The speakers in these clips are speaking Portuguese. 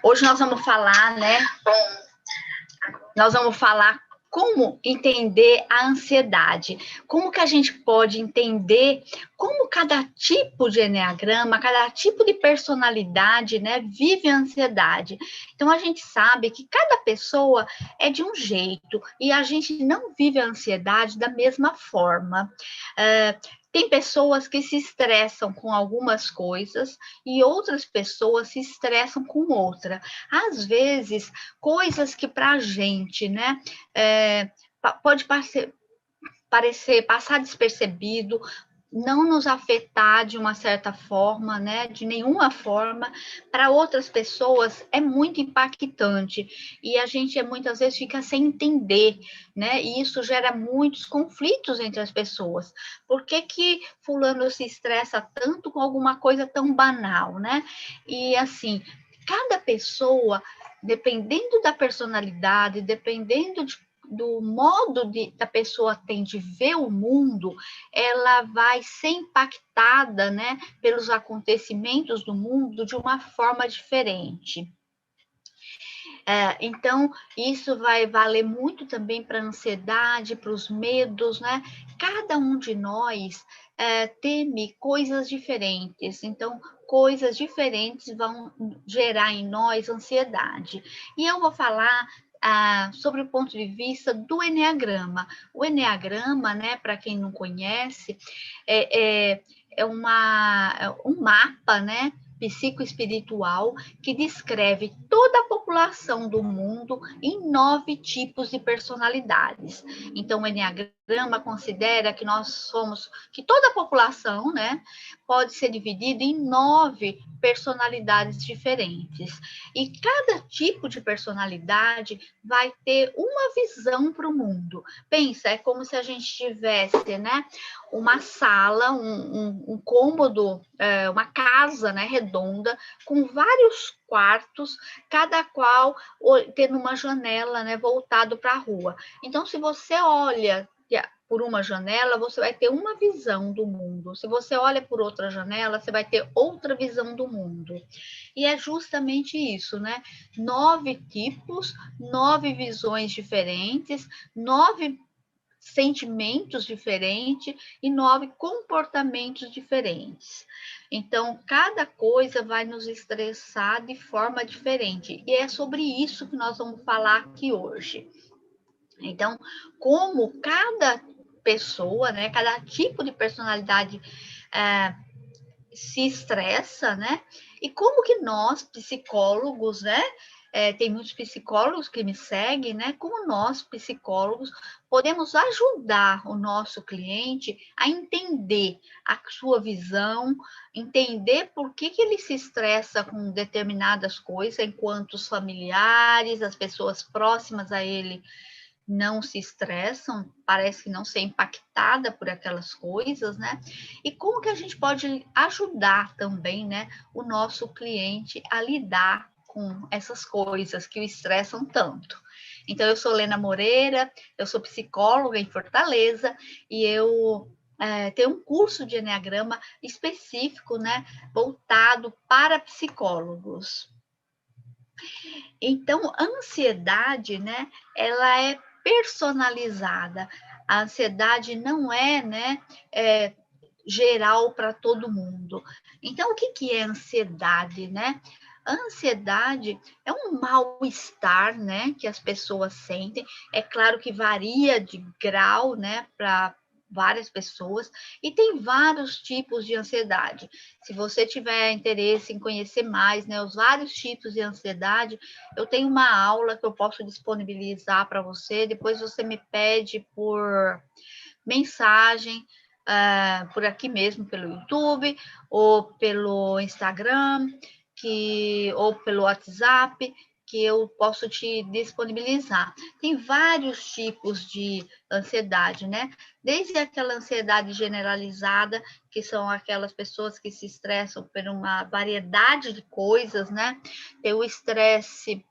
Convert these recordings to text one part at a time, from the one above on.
Hoje nós vamos falar, né? Nós vamos falar como entender a ansiedade, como que a gente pode entender como cada tipo de eneagrama, cada tipo de personalidade, né, vive a ansiedade. Então, a gente sabe que cada pessoa é de um jeito e a gente não vive a ansiedade da mesma forma. Tem pessoas que se estressam com algumas coisas e outras pessoas se estressam com outra. Às vezes, coisas que para a gente, né, pode parecer passar despercebido, não nos afetar de uma certa forma, né, de nenhuma forma, para outras pessoas é muito impactante e a gente muitas vezes fica sem entender, né, e isso gera muitos conflitos entre as pessoas. Por que que fulano se estressa tanto com alguma coisa tão banal, né? E assim, cada pessoa, dependendo da personalidade, dependendo do modo da pessoa tem de ver o mundo, ela vai ser impactada, né, pelos acontecimentos do mundo de uma forma diferente. Então, isso vai valer muito também para a ansiedade, para os medos, né? Cada um de nós teme coisas diferentes, então, coisas diferentes vão gerar em nós ansiedade. E eu vou falar sobre o ponto de vista do eneagrama. O eneagrama, né, para quem não conhece, é um mapa, né, psicoespiritual que descreve toda a população do mundo em 9 tipos de personalidades. Então, o Enneagrama considera que que toda a população, né, pode ser dividida em 9 personalidades diferentes. E cada tipo de personalidade vai ter uma visão para o mundo. Pensa, é como se a gente tivesse, né, uma sala, um cômodo, uma casa, né, redonda, com vários quartos, cada qual tendo uma janela, né, voltado para a rua. Então, se você olha por uma janela, você vai ter uma visão do mundo. Se você olha por outra janela, você vai ter outra visão do mundo. E é justamente isso, né? 9 tipos, 9 visões diferentes, 9 sentimentos diferentes e 9 comportamentos diferentes. Então, cada coisa vai nos estressar de forma diferente. E é sobre isso que nós vamos falar aqui hoje. Então, como cada pessoa, né, cada tipo de personalidade se estressa, né? E como que nós, psicólogos, né? Tem muitos psicólogos que me seguem, né? Como nós, psicólogos, podemos ajudar o nosso cliente a entender a sua visão, entender por que ele se estressa com determinadas coisas, enquanto os familiares, as pessoas próximas a ele não se estressam, parece que não ser impactada por aquelas coisas, né? E como que a gente pode ajudar também, né, o nosso cliente a lidar com essas coisas que o estressam tanto. Então, eu sou Lena Moreira, eu sou psicóloga em Fortaleza e eu tenho um curso de Enneagrama específico, né, voltado para psicólogos. Então, a ansiedade, né, ela é personalizada. A ansiedade não é, né, geral para todo mundo. Então, o que é ansiedade, né? A ansiedade é um mal-estar, né, que as pessoas sentem. É claro que varia de grau, né, para várias pessoas, e tem vários tipos de ansiedade. Se você tiver interesse em conhecer mais, né, os vários tipos de ansiedade, eu tenho uma aula que eu posso disponibilizar para você, depois você me pede por mensagem, por aqui mesmo, pelo YouTube, ou pelo Instagram, ou pelo WhatsApp, que eu posso te disponibilizar. Tem vários tipos de ansiedade, né? Desde aquela ansiedade generalizada, que são aquelas pessoas que se estressam por uma variedade de coisas, né? Tem o estresse,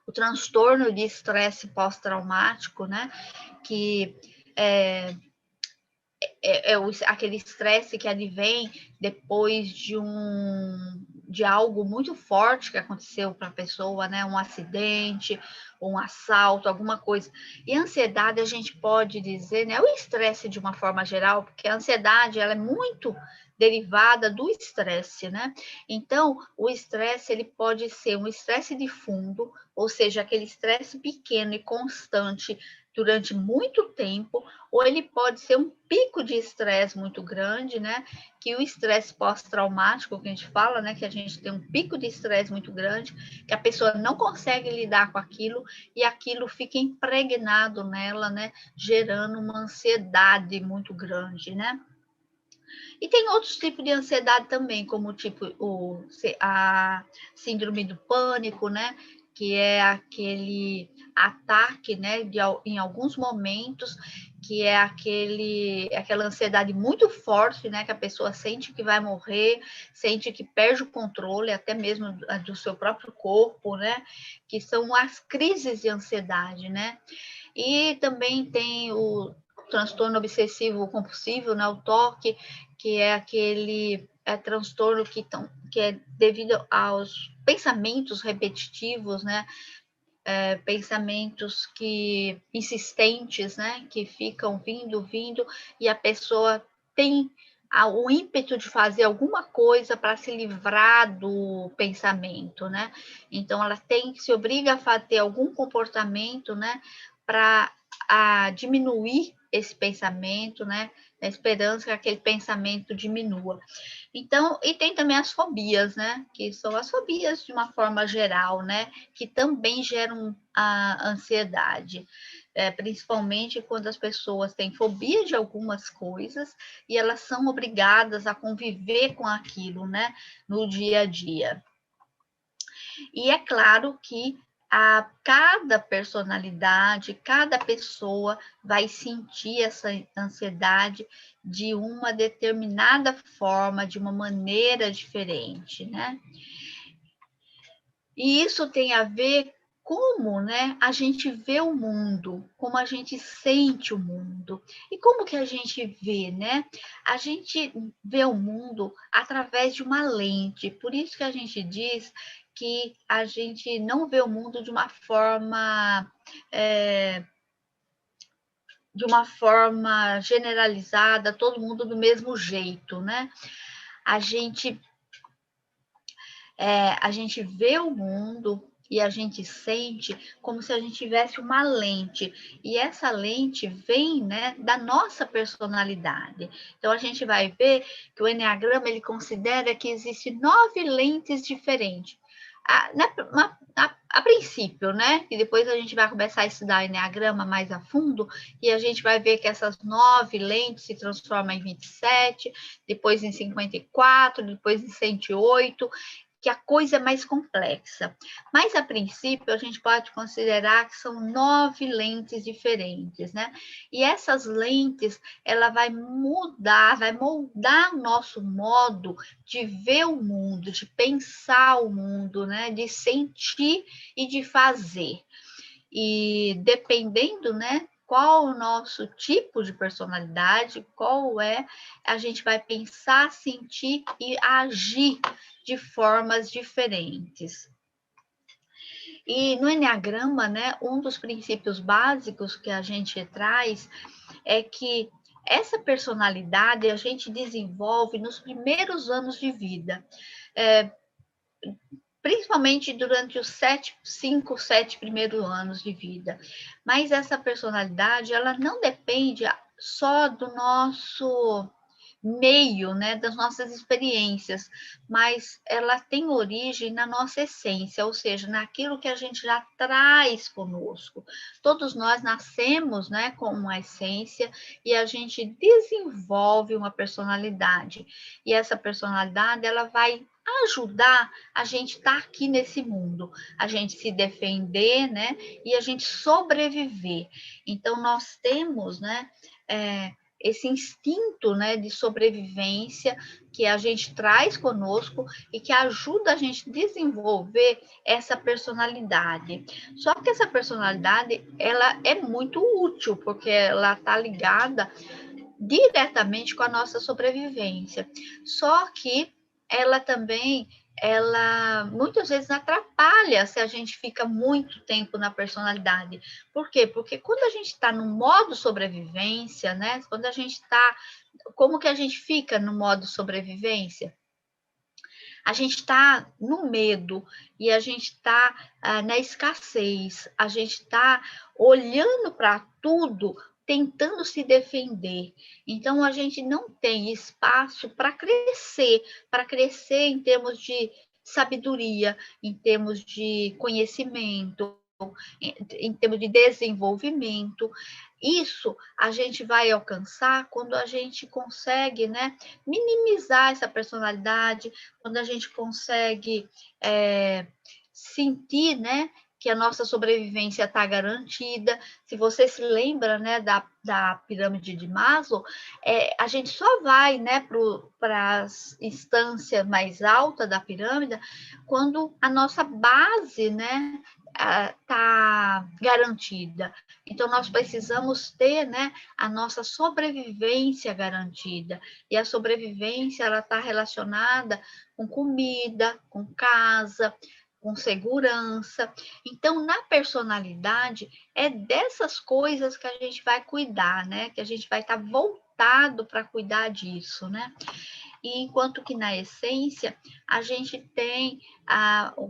o transtorno de estresse pós-traumático, né? Que aquele estresse que advém depois de de algo muito forte que aconteceu para a pessoa, né? Um acidente, um assalto, alguma coisa. E a ansiedade, a gente pode dizer, né? O estresse de uma forma geral, porque a ansiedade, ela é muito derivada do estresse, né? Então, o estresse, ele pode ser um estresse de fundo, ou seja, aquele estresse pequeno e constante durante muito tempo, ou ele pode ser um pico de estresse muito grande, né? Que o estresse pós-traumático, que a gente fala, né? Que a gente tem um pico de estresse muito grande, que a pessoa não consegue lidar com aquilo e aquilo fica impregnado nela, né? Gerando uma ansiedade muito grande, né? E tem outros tipos de ansiedade também, como a síndrome do pânico, né? Que é aquele ataque, né? Em alguns momentos, que é aquela ansiedade muito forte, né? Que a pessoa sente que vai morrer, sente que perde o controle, até mesmo do seu próprio corpo, né? Que são as crises de ansiedade, né? E também tem o transtorno obsessivo compulsivo, né, o TOC, que é aquele transtorno que é devido aos pensamentos repetitivos, né, pensamentos que insistentes, né, que ficam vindo, e a pessoa tem o ímpeto de fazer alguma coisa para se livrar do pensamento, né? Então ela se obriga a ter algum comportamento, né, para diminuir esse pensamento, né? Na esperança que aquele pensamento diminua. Então, e tem também as fobias, né? Que são as fobias de uma forma geral, né? Que também geram a ansiedade. Principalmente quando as pessoas têm fobia de algumas coisas e elas são obrigadas a conviver com aquilo, né? No dia a dia. E é claro que cada personalidade, cada pessoa vai sentir essa ansiedade de uma determinada forma, de uma maneira diferente, né? E isso tem a ver como, né, a gente vê o mundo, como a gente sente o mundo. E como que a gente vê, né? A gente vê o mundo através de uma lente. Por isso que a gente diz que a gente não vê o mundo de uma forma generalizada, todo mundo do mesmo jeito, né? A gente a gente vê o mundo e a gente sente como se a gente tivesse uma lente. E essa lente vem, né, da nossa personalidade. Então, a gente vai ver que o Enneagrama, ele considera que existem 9 lentes diferentes. A princípio, né? E depois a gente vai começar a estudar o Enneagrama mais a fundo e a gente vai ver que essas 9 lentes se transformam em 27, depois em 54, depois em 108, que a coisa é mais complexa. Mas, a princípio, a gente pode considerar que são 9 lentes diferentes, né? E essas lentes, ela vai moldar o nosso modo de ver o mundo, de pensar o mundo, né? De sentir e de fazer. E dependendo, né, qual o nosso tipo de personalidade, a gente vai pensar, sentir e agir de formas diferentes. E no Enneagrama, né, um dos princípios básicos que a gente traz é que essa personalidade a gente desenvolve nos primeiros anos de vida. Principalmente durante os 5, 7 primeiros anos de vida. Mas essa personalidade, ela não depende só do nosso meio, né, das nossas experiências, mas ela tem origem na nossa essência, ou seja, naquilo que a gente já traz conosco. Todos nós nascemos, né, com uma essência e a gente desenvolve uma personalidade. E essa personalidade, ela vai ajudar a gente estar aqui nesse mundo, a gente se defender, né, e a gente sobreviver. Então, nós temos, né, esse instinto, né, de sobrevivência que a gente traz conosco e que ajuda a gente a desenvolver essa personalidade. Só que essa personalidade, ela é muito útil, porque ela está ligada diretamente com a nossa sobrevivência. Só que ela também ela muitas vezes atrapalha se a gente fica muito tempo na personalidade. Por quê? Porque quando a gente está no modo sobrevivência, né? Quando a gente está, como que a gente fica no modo sobrevivência? A gente está no medo e a gente está na escassez, a gente está olhando para tudo, tentando se defender. Então, a gente não tem espaço para crescer em termos de sabedoria, em termos de conhecimento, em termos de desenvolvimento. Isso a gente vai alcançar quando a gente consegue, né, minimizar essa personalidade, quando a gente consegue sentir, né, que a nossa sobrevivência está garantida. Se você se lembra, né, da pirâmide de Maslow, a gente só vai, né, para as instâncias mais altas da pirâmide quando a nossa base, né, está garantida. Então, nós precisamos ter, né, a nossa sobrevivência garantida. E a sobrevivência, ela está relacionada com comida, com casa, com segurança. Então, na personalidade, é dessas coisas que a gente vai cuidar, né? Que a gente vai estar voltado para cuidar disso, né? E enquanto que na essência a gente tem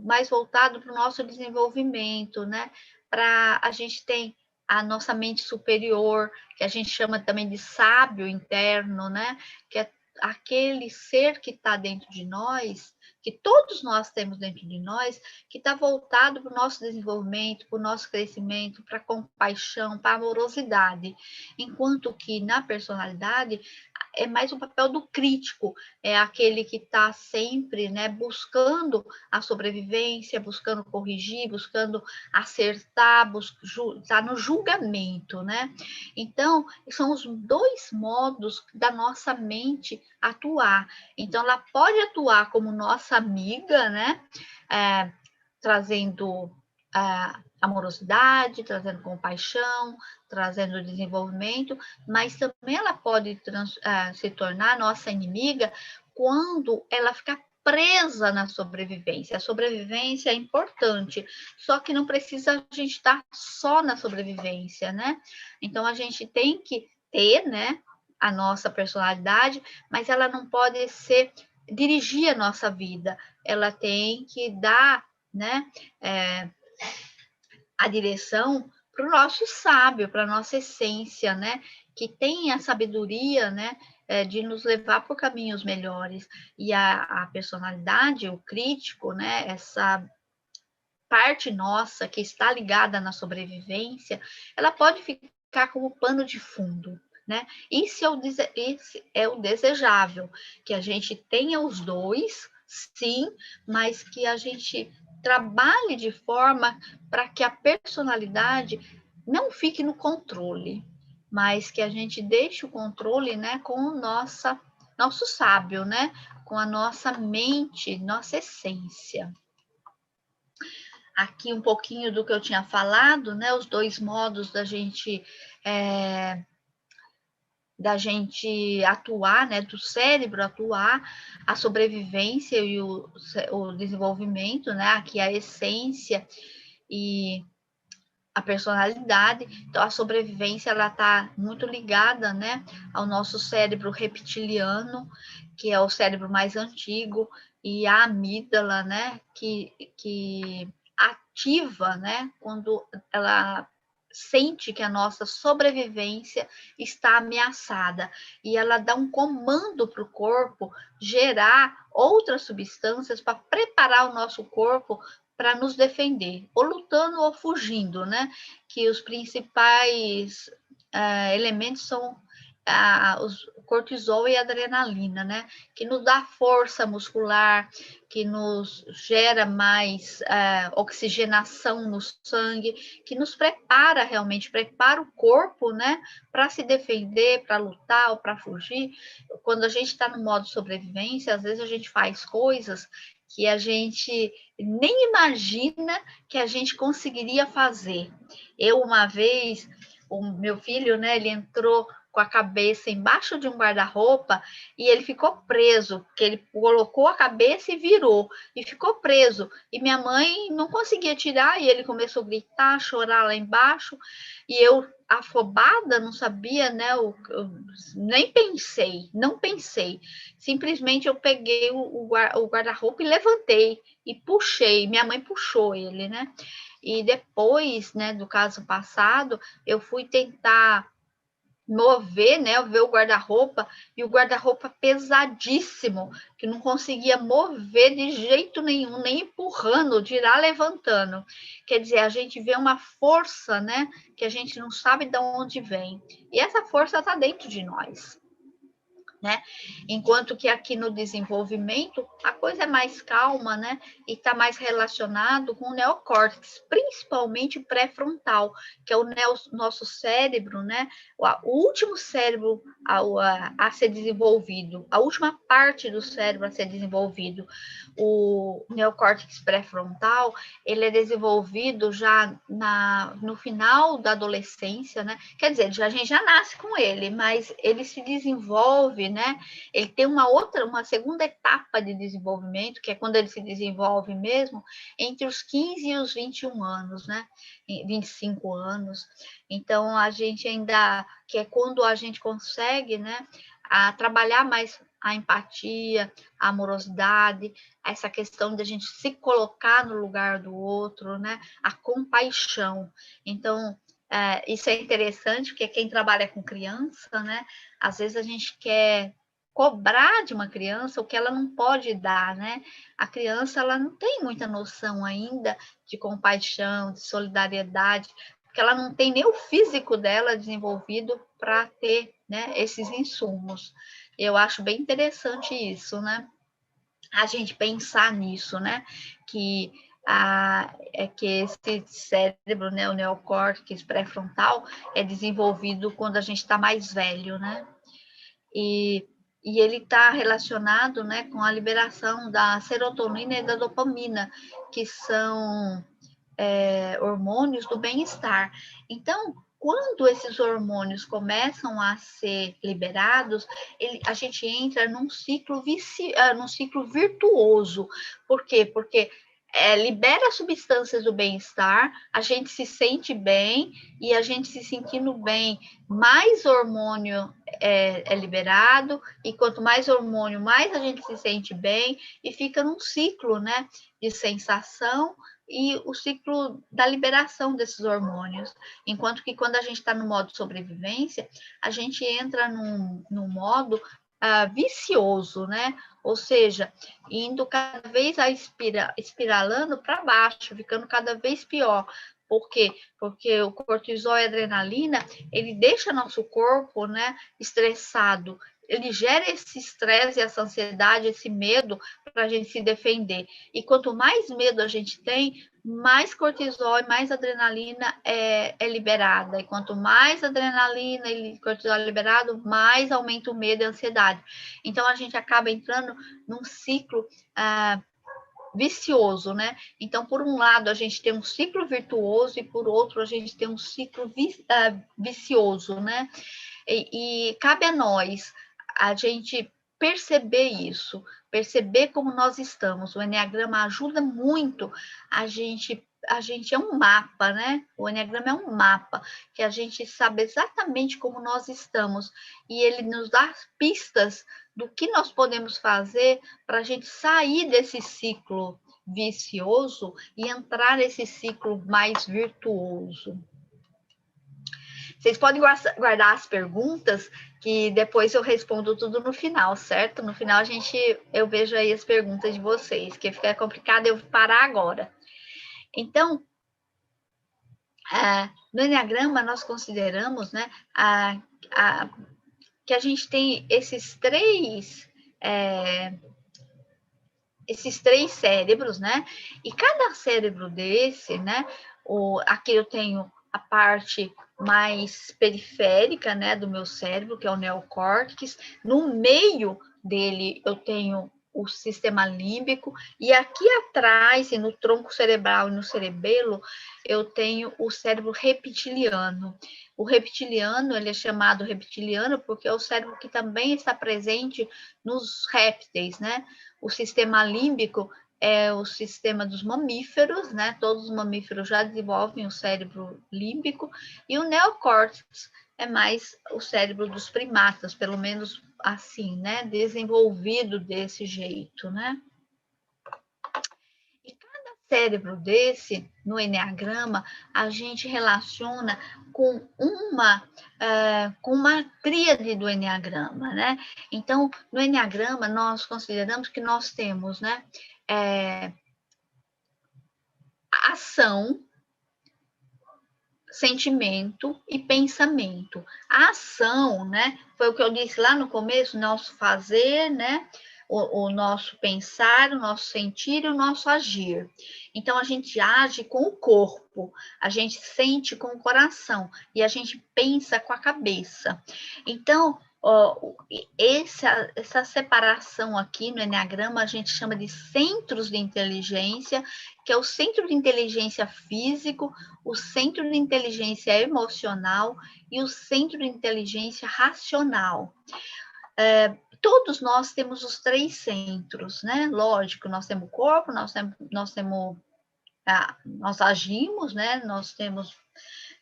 mais voltado para o nosso desenvolvimento, né? A gente tem a nossa mente superior, que a gente chama também de sábio interno, né? Que é aquele ser que está dentro de nós, que todos nós temos dentro de nós, que está voltado para o nosso desenvolvimento, para o nosso crescimento, para a compaixão, para a amorosidade. Enquanto que na personalidade é mais um papel do crítico, é aquele que está sempre, né, buscando a sobrevivência, buscando corrigir, buscando acertar, está no julgamento, né? Então, são os dois modos da nossa mente atuar. Então, ela pode atuar como nossa amiga, né? Trazendo amorosidade, trazendo compaixão, trazendo desenvolvimento, mas também ela pode se tornar nossa inimiga quando ela ficar presa na sobrevivência. A sobrevivência é importante, só que não precisa a gente estar só na sobrevivência, né? Então a gente tem que ter, né, a nossa personalidade, mas ela não pode dirigir a nossa vida. Ela tem que dar, né, a direção para o nosso sábio, para a nossa essência, né? Que tem a sabedoria, né? De nos levar por caminhos melhores. E a personalidade, o crítico, né? Essa parte nossa que está ligada na sobrevivência, ela pode ficar como pano de fundo, né? Esse é o desejável, que a gente tenha os dois, sim, mas que a gente trabalhe de forma para que a personalidade não fique no controle, mas que a gente deixe o controle, né, com o nosso sábio, né, com a nossa mente, nossa essência. Aqui um pouquinho do que eu tinha falado, né, os dois modos da gente atuar, né, do cérebro atuar, a sobrevivência e o desenvolvimento, né, aqui a essência e a personalidade. Então, a sobrevivência, ela está muito ligada, né, ao nosso cérebro reptiliano, que é o cérebro mais antigo, e a amígdala, né, que ativa, né, quando ela sente que a nossa sobrevivência está ameaçada e ela dá um comando para o corpo gerar outras substâncias para preparar o nosso corpo para nos defender, ou lutando ou fugindo, né? Que os principais elementos são o cortisol e a adrenalina, né? Que nos dá força muscular, que nos gera mais oxigenação no sangue, que nos prepara realmente, prepara o corpo, né? Para se defender, para lutar ou para fugir. Quando a gente está no modo sobrevivência, às vezes a gente faz coisas que a gente nem imagina que a gente conseguiria fazer. Eu, uma vez, o meu filho, né, ele entrou com a cabeça embaixo de um guarda-roupa e ele ficou preso, porque ele colocou a cabeça e virou, e ficou preso. E minha mãe não conseguia tirar, e ele começou a gritar, chorar lá embaixo, e eu, afobada, não sabia, né? Nem pensei, não pensei. Simplesmente eu peguei o guarda-roupa e levantei e puxei. Minha mãe puxou ele, né? E depois, né, do caso passado, eu fui tentar mover, né, ver o guarda-roupa, e o guarda-roupa pesadíssimo, que não conseguia mover de jeito nenhum, nem empurrando, dirá levantando. Quer dizer, a gente vê uma força, né, que a gente não sabe de onde vem. E essa força está dentro de nós. Né? Enquanto que aqui no desenvolvimento a coisa é mais calma, né? E está mais relacionado com o neocórtex, principalmente o pré-frontal, que é o nosso cérebro, né? O último cérebro a ser desenvolvido, a última parte do cérebro a ser desenvolvido. O neocórtex pré-frontal, ele é desenvolvido já no final da adolescência, né? Quer dizer, a gente já nasce com ele, mas ele se desenvolve, né? Ele tem uma segunda etapa de desenvolvimento, que é quando ele se desenvolve mesmo, entre os 15 e os 21 anos, né? 25 anos. Então, a gente ainda, que é quando a gente consegue, né? A trabalhar mais a empatia, a amorosidade, essa questão de a gente se colocar no lugar do outro, né? A compaixão. Então, isso é interessante, porque quem trabalha com criança, né? Às vezes a gente quer cobrar de uma criança o que ela não pode dar, né? A criança, ela não tem muita noção ainda de compaixão, de solidariedade, porque ela não tem nem o físico dela desenvolvido para ter, né, esses insumos. Eu acho bem interessante isso, né? A gente pensar nisso, né? Que que esse cérebro, né, o neocórtex pré-frontal, é desenvolvido quando a gente está mais velho, né? E ele está relacionado, né, com a liberação da serotonina e da dopamina, que são hormônios do bem-estar. Então, quando esses hormônios começam a ser liberados, a gente entra num ciclo virtuoso. Por quê? Porque libera substâncias do bem-estar, a gente se sente bem, e a gente se sentindo bem, mais hormônio é liberado, e quanto mais hormônio, mais a gente se sente bem, e fica num ciclo, né, de sensação, e o ciclo da liberação desses hormônios. Enquanto que quando a gente está no modo sobrevivência, a gente entra num modo vicioso, né? Ou seja, indo cada vez espiralando para baixo, ficando cada vez pior. Por quê? Porque o cortisol e a adrenalina, ele deixa nosso corpo, né, estressado. Ele gera esse estresse, essa ansiedade, esse medo para a gente se defender. E quanto mais medo a gente tem, mais cortisol e mais adrenalina é liberada. E quanto mais adrenalina e cortisol é liberado, mais aumenta o medo e a ansiedade. Então, a gente acaba entrando num ciclo vicioso, né? Então, por um lado, a gente tem um ciclo virtuoso e, por outro, a gente tem um ciclo vicioso, né? E cabe a nós a gente perceber isso, perceber como nós estamos. O Enneagrama ajuda muito a gente é um mapa, né? O Enneagrama é um mapa que a gente sabe exatamente como nós estamos, e ele nos dá pistas do que nós podemos fazer para a gente sair desse ciclo vicioso e entrar nesse ciclo mais virtuoso. Vocês podem guardar as perguntas, que depois eu respondo tudo no final, certo? No final eu vejo aí as perguntas de vocês, que fica complicado eu parar agora. Então, no Enneagrama nós consideramos, né, que a gente tem esses três cérebros, né? E cada cérebro desse, né? Aqui eu tenho a parte mais periférica, né, do meu cérebro, que é o neocórtex. No meio dele eu tenho o sistema límbico, e aqui atrás, e no tronco cerebral e no cerebelo, eu tenho o cérebro reptiliano. O reptiliano, ele é chamado reptiliano porque é o cérebro que também está presente nos répteis, né? O sistema límbico é o sistema dos mamíferos, né? Todos os mamíferos já desenvolvem o cérebro límbico, e o neocórtex é mais o cérebro dos primatas, pelo menos assim, né? Desenvolvido desse jeito, né? E cada cérebro desse, no enneagrama, a gente relaciona com uma tríade do enneagrama, né? Então, no enneagrama, nós consideramos que nós temos, né? Ação, sentimento e pensamento. A ação, né, foi o que eu disse lá no começo, nosso fazer, né, o nosso pensar, o nosso sentir e o nosso agir. Então, a gente age com o corpo, a gente sente com o coração e a gente pensa com a cabeça. Então, essa separação aqui no enneagrama a gente chama de centros de inteligência, que é o centro de inteligência físico, o centro de inteligência emocional e o centro de inteligência racional. Todos nós temos os três centros, né? Lógico, nós temos o corpo, nós agimos, né? Nós temos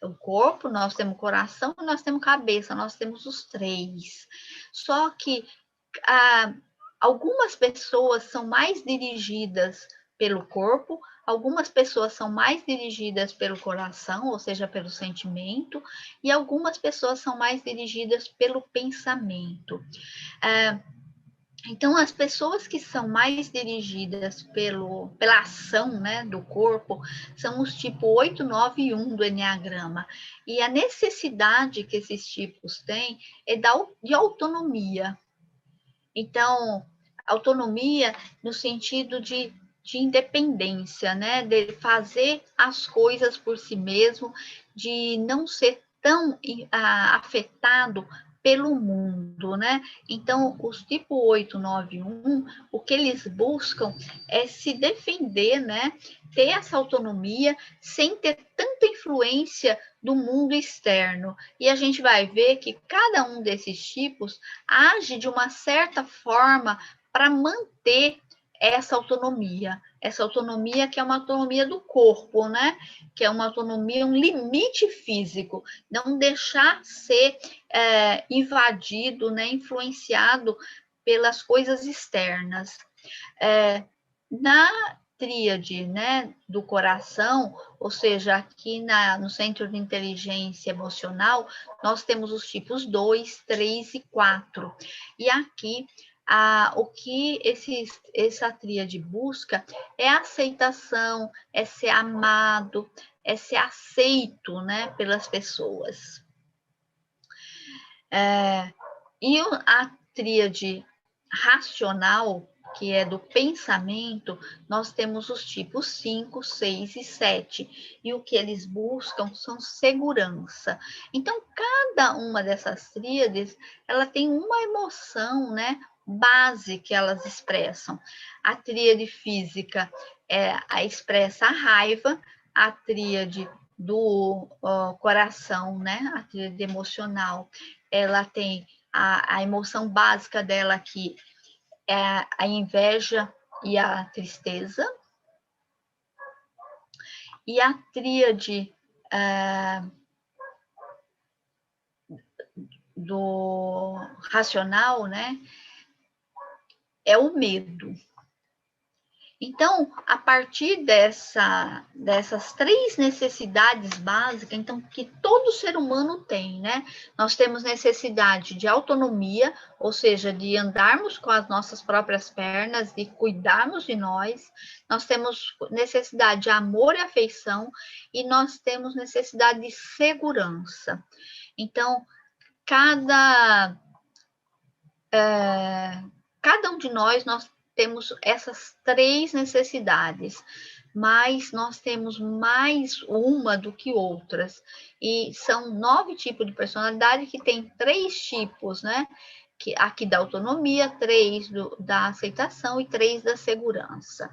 o corpo, nós temos o coração, nós temos cabeça, nós temos os três. Só que algumas pessoas são mais dirigidas pelo corpo, algumas pessoas são mais dirigidas pelo coração, ou seja, pelo sentimento, e algumas pessoas são mais dirigidas pelo pensamento. Então, as pessoas que são mais dirigidas pela ação, né, do corpo são os tipos 8, 9 e 1 do enneagrama. E a necessidade que esses tipos têm é de autonomia. Então, autonomia no sentido de independência, né, de fazer as coisas por si mesmo, de não ser tão afetado pelo mundo, né? Então, os tipo 8, 9 e 1, o que eles buscam é se defender, né? Ter essa autonomia sem ter tanta influência do mundo externo. E a gente vai ver que cada um desses tipos age de uma certa forma para manter essa autonomia que é uma autonomia do corpo, né? Que é uma autonomia, um limite físico, não deixar ser invadido, né? Influenciado pelas coisas externas. Na tríade, né, do coração, ou seja, aqui no centro de inteligência emocional, nós temos os tipos 2, 3 e 4. E aqui, o que essa tríade busca é aceitação, é ser amado, é ser aceito, né, pelas pessoas. E a tríade racional, que é do pensamento, nós temos os tipos 5, 6 e 7. E o que eles buscam são segurança. Então, cada uma dessas tríades, ela tem uma emoção, né, base que elas expressam. A tríade física expressa a raiva, a tríade do coração, né, a tríade emocional, ela tem a emoção básica dela aqui, é a inveja e a tristeza. E a tríade do racional, né, é o medo. Então, a partir dessas três necessidades básicas, então, que todo ser humano tem, né? Nós temos necessidade de autonomia, ou seja, de andarmos com as nossas próprias pernas, de cuidarmos de nós. Nós temos necessidade de amor e afeição, e nós temos necessidade de segurança. Então, cada um de nós temos essas três necessidades, mas nós temos mais uma do que outras. E são 9 tipos de personalidade que tem 3 tipos, né? aqui da autonomia, 3 da aceitação e 3 da segurança,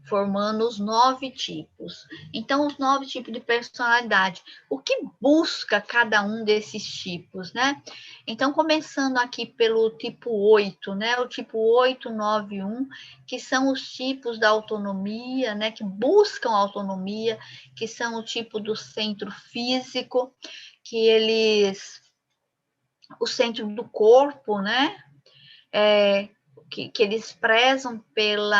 formando os 9 tipos. Então, os 9 tipos de personalidade. O que busca cada um desses tipos, né? Então, começando aqui pelo tipo 8, né? O tipo 891, que são os tipos da autonomia, né? Que buscam autonomia, que são o tipo do centro físico, que eles... o centro do corpo, né? Que eles prezam pelo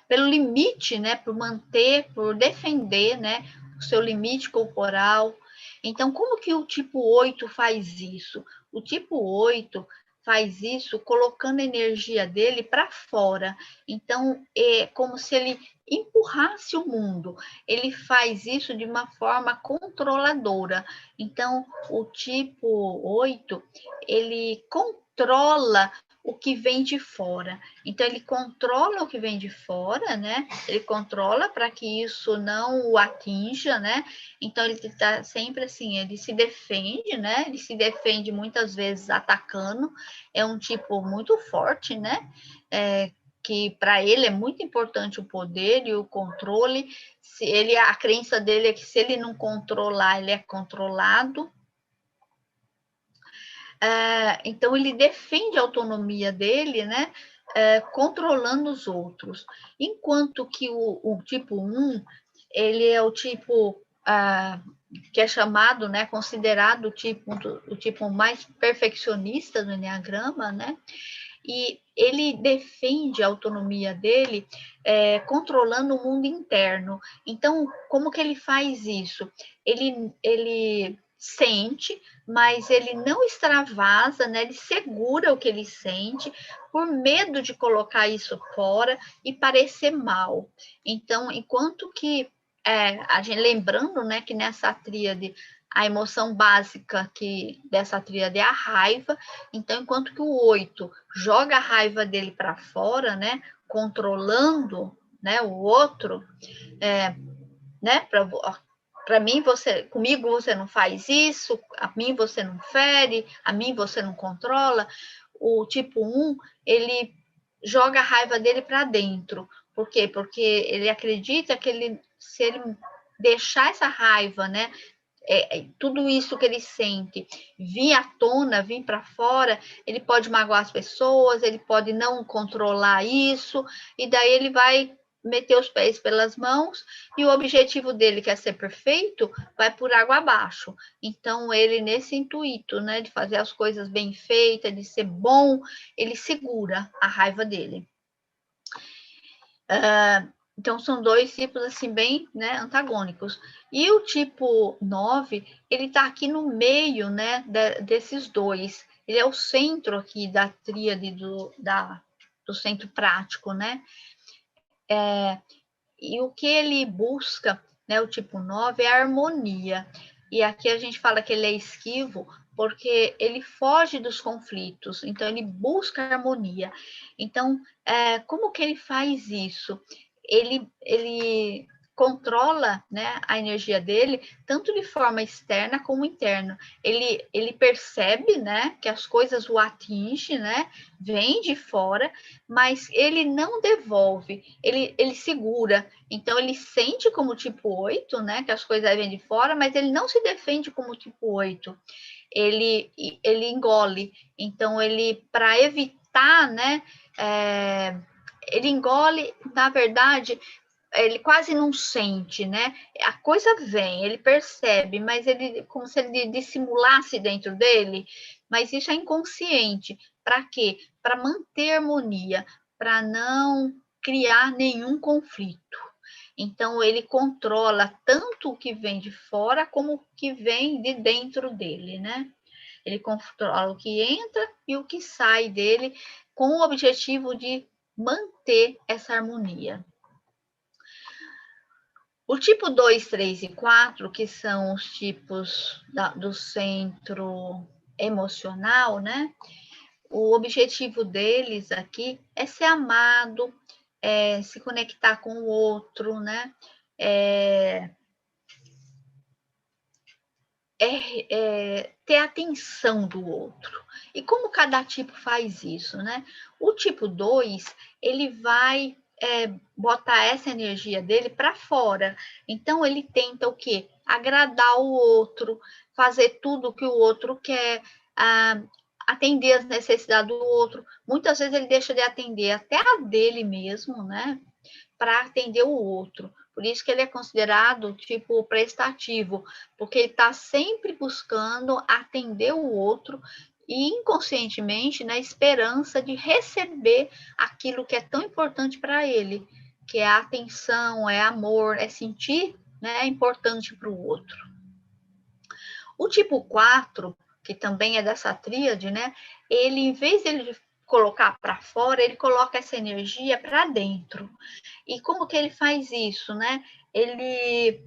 limite, né? Por manter, por defender, né? O seu limite corporal. Então, como que o tipo 8 faz isso? O tipo 8 faz isso colocando a energia dele para fora. Então, é como se ele empurrasse o mundo. Ele faz isso de uma forma controladora. Então, o tipo 8, ele controla o que vem de fora. Então, ele controla o que vem de fora, né? Ele controla para que isso não o atinja, né? Então, ele está sempre assim, ele se defende, né? Ele se defende muitas vezes atacando. É um tipo muito forte, né? Que para ele é muito importante o poder e o controle. A crença dele é que se ele não controlar, ele é controlado. Então, ele defende a autonomia dele, né? Controlando os outros. Enquanto que o tipo 1, ele é o tipo que é chamado, né? Considerado o tipo mais perfeccionista do Enneagrama, né? E ele defende a autonomia dele, controlando o mundo interno. Então, como que ele faz isso? Ele sente, mas ele não extravasa, né? Ele segura o que ele sente, por medo de colocar isso fora e parecer mal. Então, enquanto que a gente, lembrando, né, que nessa tríade a emoção básica dessa tríade é a raiva. Então, enquanto que o 8 joga a raiva dele para fora, né, controlando, né, o outro, né, para mim comigo você não faz isso, a mim você não fere, a mim você não controla. O tipo 1, ele joga a raiva dele para dentro. Por quê? Porque ele acredita que se ele deixar essa raiva, né, tudo isso que ele sente vir à tona, vir para fora, ele pode magoar as pessoas, ele pode não controlar isso, e daí ele vai meter os pés pelas mãos, e o objetivo dele, que é ser perfeito, vai por água abaixo. Então, ele, nesse intuito, né, de fazer as coisas bem feitas, de ser bom, ele segura a raiva dele. Então, são 2 tipos, assim, bem, né, antagônicos. E o tipo 9, ele está aqui no meio, né, desses 2. Ele é o centro aqui da tríade do centro prático, né? E o que ele busca, né, o tipo 9, é a harmonia. E aqui a gente fala que ele é esquivo, porque ele foge dos conflitos, então ele busca a harmonia. Então, como que ele faz isso? Ele controla, né, a energia dele, tanto de forma externa como interna. Ele percebe, né, que as coisas o atingem, né, vem de fora, mas ele não devolve, ele segura. Então, ele sente como tipo 8, né, que as coisas vêm de fora, mas ele não se defende como tipo 8. Ele engole. Então, ele, para evitar, né, ele engole, na verdade, ele quase não sente, né? A coisa vem, ele percebe, mas ele, como se ele dissimulasse dentro dele, mas isso é inconsciente. Para quê? Para manter harmonia, para não criar nenhum conflito. Então, ele controla tanto o que vem de fora como o que vem de dentro dele, né? Ele controla o que entra e o que sai dele, com o objetivo de manter essa harmonia. O tipo 2, 3 e 4, que são os tipos do centro emocional, né? O objetivo deles aqui é ser amado, se conectar com o outro, né? ter atenção do outro. E como cada tipo faz isso, né? O tipo 2, ele vai botar essa energia dele para fora. Então, ele tenta o quê? Agradar o outro, fazer tudo que o outro quer, atender as necessidades do outro. Muitas vezes ele deixa de atender até a dele mesmo, né? Para atender o outro. Por isso que ele é considerado tipo prestativo, porque ele está sempre buscando atender o outro e inconscientemente na esperança de receber aquilo que é tão importante para ele, que é atenção, é amor, é sentir, né, importante para o outro. O tipo 4, que também é dessa tríade, né, ele, em vez de ele colocar para fora, ele coloca essa energia para dentro. E como que ele faz isso, né? Ele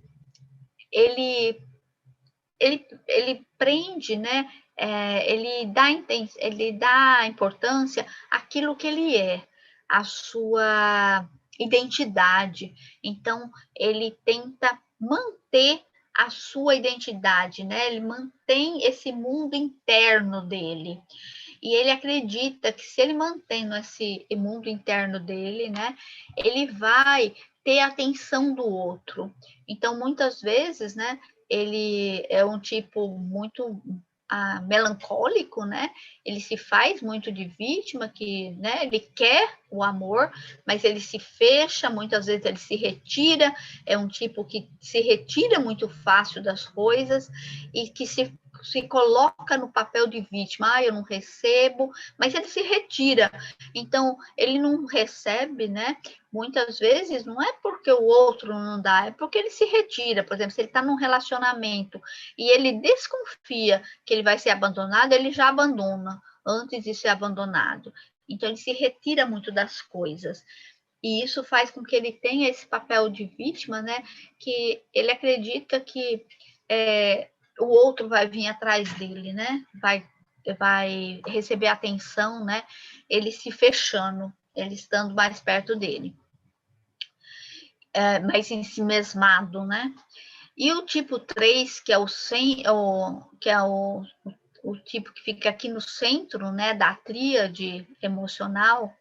prende, né? Ele dá importância àquilo que ele é, à sua identidade. Então, ele tenta manter a sua identidade, né? Ele mantém esse mundo interno dele. E ele acredita que se ele mantendo esse mundo interno dele, né, ele vai ter a atenção do outro. Então, muitas vezes, né, ele é um tipo muito melancólico, né? Ele se faz muito de vítima, que, né, ele quer o amor, mas ele se fecha, muitas vezes ele se retira, é um tipo que se retira muito fácil das coisas e que se coloca no papel de vítima, eu não recebo, mas ele se retira. Então, ele não recebe, né? Muitas vezes não é porque o outro não dá, é porque ele se retira. Por exemplo, se ele está num relacionamento e ele desconfia que ele vai ser abandonado, ele já abandona antes de ser abandonado. Então, ele se retira muito das coisas. E isso faz com que ele tenha esse papel de vítima, né? Que ele acredita que o outro vai vir atrás dele, né? Vai receber atenção, né? Ele se fechando, ele estando mais perto dele. Mais ensimesmado, né? E o tipo 3, que é o tipo que fica aqui no centro, né, da tríade emocional,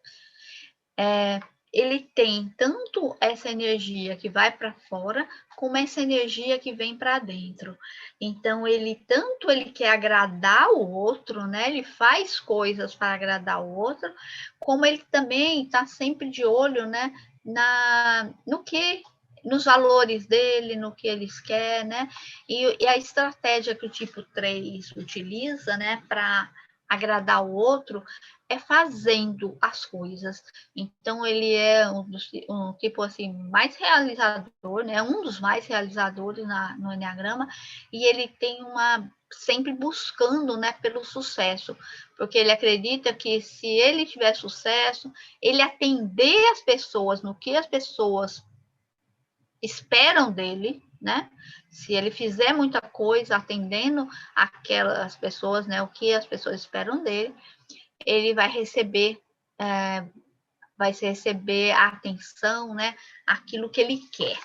ele tem tanto essa energia que vai para fora, como essa energia que vem para dentro. Então, ele quer agradar o outro, né? Ele faz coisas para agradar o outro, como ele também está sempre de olho, né, nos valores dele, no que eles querem, né? E a estratégia que o tipo 3 utiliza, né, para agradar o outro, é fazendo as coisas. Então, ele é um tipo assim, mais realizador, né? Um dos mais realizadores no Enneagrama, e ele tem sempre buscando, né, pelo sucesso, porque ele acredita que se ele tiver sucesso, ele atender as pessoas no que as pessoas esperam dele, né? Se ele fizer muita coisa atendendo aquelas pessoas, né, o que as pessoas esperam dele, ele vai receber a atenção, né, aquilo que ele quer.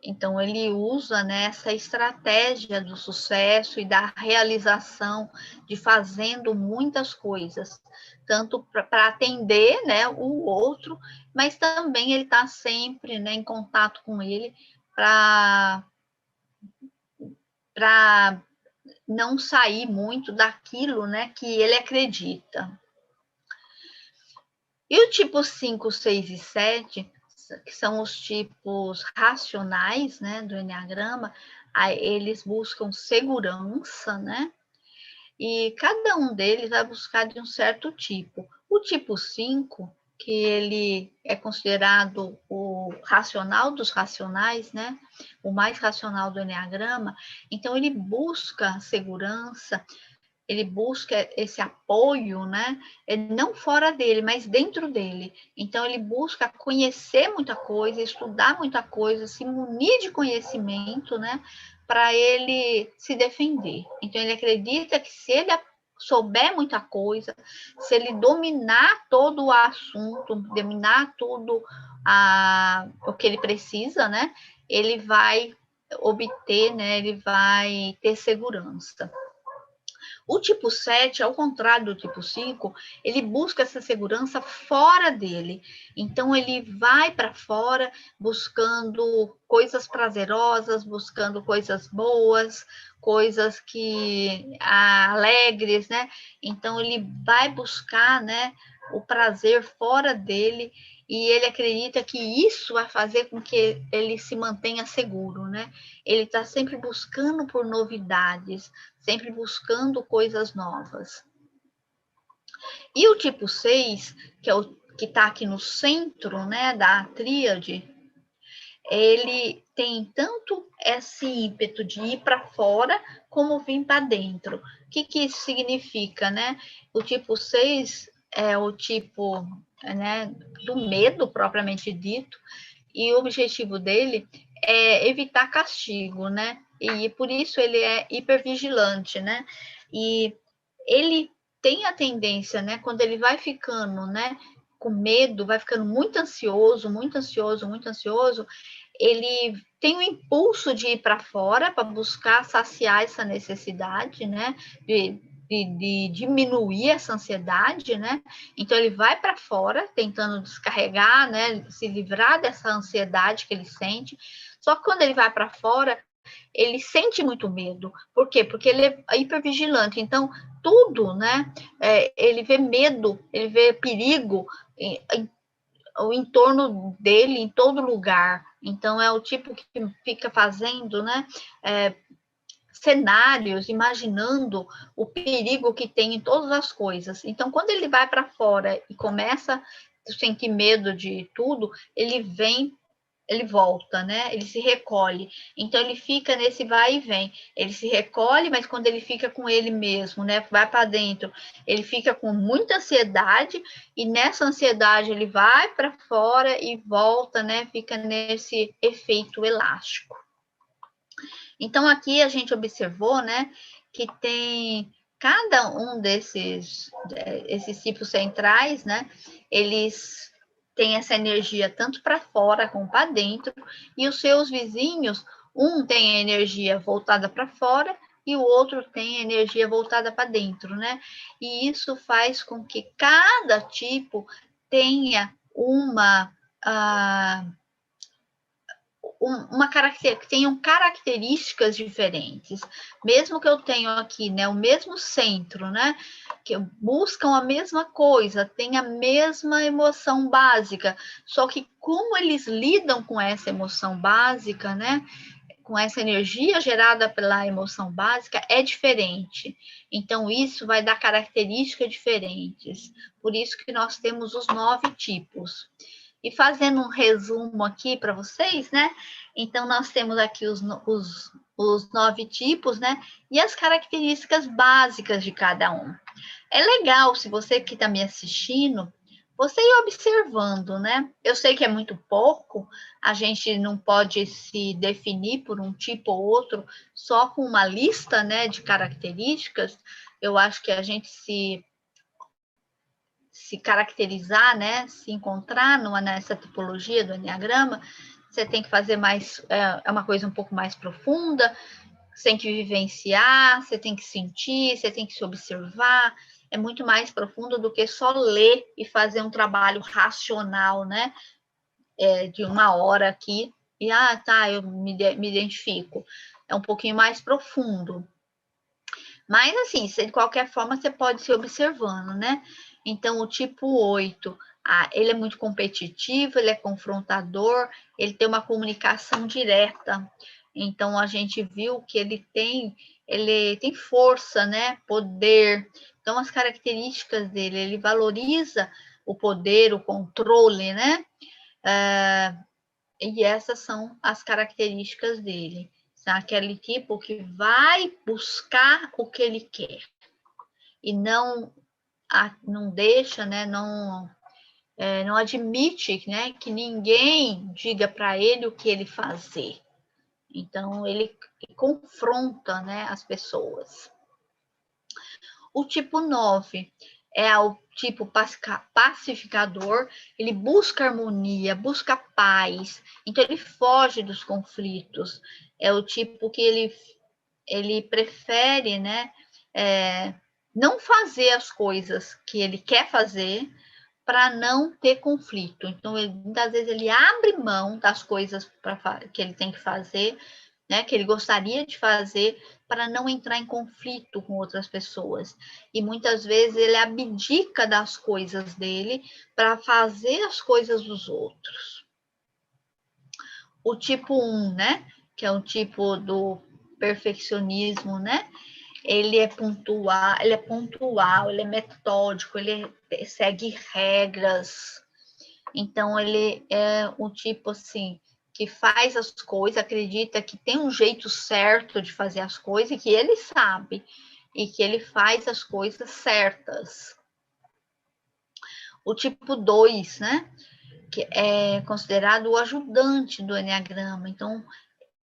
Então, ele usa, né, essa estratégia do sucesso e da realização, de fazendo muitas coisas, tanto para atender, né, o outro, mas também ele está sempre, né, em contato com ele para não sair muito daquilo, né, que ele acredita. E o tipo 5, 6 e 7, que são os tipos racionais, né, do Enneagrama, eles buscam segurança, né? E cada um deles vai buscar de um certo tipo. O tipo 5, que ele é considerado o racional dos racionais, né? O mais racional do Enneagrama, então ele busca segurança, ele busca esse apoio, né? Não fora dele, mas dentro dele. Então, ele busca conhecer muita coisa, estudar muita coisa, se munir de conhecimento, né? Para ele se defender. Então, ele acredita que se ele souber muita coisa, se ele dominar todo o assunto, dominar tudo o que ele precisa, né? Ele vai obter, né, ele vai ter segurança. O tipo 7, ao contrário do tipo 5, ele busca essa segurança fora dele. Então, ele vai para fora buscando coisas prazerosas, buscando coisas boas, coisas que alegres, né? Então, ele vai buscar, né, o prazer fora dele e ele acredita que isso vai fazer com que ele se mantenha seguro, né? Ele está sempre buscando por novidades, sempre buscando coisas novas. E o tipo 6, que é o que está aqui no centro, né, da tríade, ele tem tanto esse ímpeto de ir para fora como vir para dentro. O que isso significa, né? O tipo 6 é o tipo, né, do medo propriamente dito, e o objetivo dele é evitar castigo, né? E por isso ele é hipervigilante, né? E ele tem a tendência, né, quando ele vai ficando, né, com medo, vai ficando muito ansioso, muito ansioso, muito ansioso, ele tem o impulso de ir para fora para buscar saciar essa necessidade, né, de diminuir essa ansiedade, né? Então ele vai para fora tentando descarregar, né, se livrar dessa ansiedade que ele sente. Só que quando ele vai para fora, ele sente muito medo. Por quê? Porque ele é hipervigilante. Então, tudo, né? Ele vê medo, ele vê perigo o entorno dele, em todo lugar. Então, é o tipo que fica fazendo, né? Cenários, imaginando o perigo que tem em todas as coisas. Então, quando ele vai para fora e começa a sentir medo de tudo, ele volta, né? Ele se recolhe. Então ele fica nesse vai e vem. Ele se recolhe, mas quando ele fica com ele mesmo, né? Vai para dentro, ele fica com muita ansiedade e nessa ansiedade ele vai para fora e volta, né? Fica nesse efeito elástico. Então aqui a gente observou, né, que tem cada um esses tipos centrais, né? Eles têm essa energia tanto para fora como para dentro, e os seus vizinhos, um tem a energia voltada para fora e o outro tem a energia voltada para dentro, né? E isso faz com que cada tipo tenha que tenham características diferentes, mesmo que eu tenha aqui, né, o mesmo centro, né, que buscam a mesma coisa, tem a mesma emoção básica, só que como eles lidam com essa emoção básica, né, com essa energia gerada pela emoção básica é diferente. Então, isso vai dar características diferentes. Por isso que nós temos os 9 tipos. E fazendo um resumo aqui para vocês, né? Então, nós temos aqui os 9 tipos, né? E as características básicas de cada um. É legal, se você que está me assistindo, você ir observando, né? Eu sei que é muito pouco, a gente não pode se definir por um tipo ou outro só com uma lista, né, de características. Eu acho que a gente se caracterizar, né, se encontrar nessa tipologia do Enneagrama, você tem que fazer mais, é uma coisa um pouco mais profunda, você tem que vivenciar, você tem que sentir, você tem que se observar, é muito mais profundo do que só ler e fazer um trabalho racional, né, de 1 hora aqui, e, tá, eu me identifico. É um pouquinho mais profundo. Mas, assim, de qualquer forma, você pode se observando, né? Então, o tipo 8, ele é muito competitivo, ele é confrontador, ele tem uma comunicação direta. Então, a gente viu que ele tem força, né? Poder. Então, as características dele, ele valoriza o poder, o controle, né? E essas são as características dele. Aquele tipo que vai buscar o que ele quer e não deixa, né, não admite, né, que ninguém diga para ele o que ele fazer. Então, ele confronta, né, as pessoas. O tipo 9 é o tipo pacificador, ele busca harmonia, busca paz, então ele foge dos conflitos. é o tipo que ele prefere, né, não fazer as coisas que ele quer fazer para não ter conflito. Então, muitas vezes ele abre mão das coisas que ele tem que fazer, né, que ele gostaria de fazer, para não entrar em conflito com outras pessoas. E muitas vezes ele abdica das coisas dele para fazer as coisas dos outros. O tipo 1, né, que é o tipo do perfeccionismo, né? Ele é pontual, ele é metódico, ele segue regras. Então, ele é um tipo, assim, que faz as coisas, acredita que tem um jeito certo de fazer as coisas, e que ele sabe, e que ele faz as coisas certas. O tipo 2, né? Que é considerado o ajudante do Enneagrama. Então,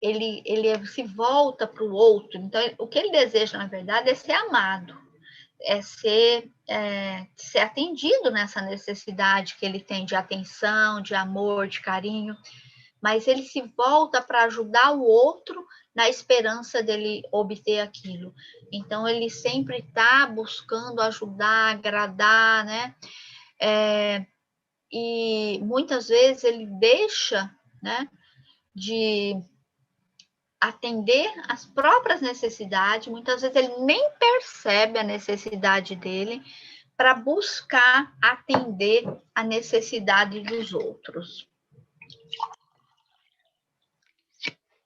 ele se volta para o outro. Então, o que ele deseja, na verdade, é ser amado, é ser atendido nessa necessidade que ele tem de atenção, de amor, de carinho, mas ele se volta para ajudar o outro na esperança dele obter aquilo. Então, ele sempre está buscando ajudar, agradar, né? E muitas vezes ele deixa, né, de atender às próprias necessidades, muitas vezes ele nem percebe a necessidade dele para buscar atender a necessidade dos outros.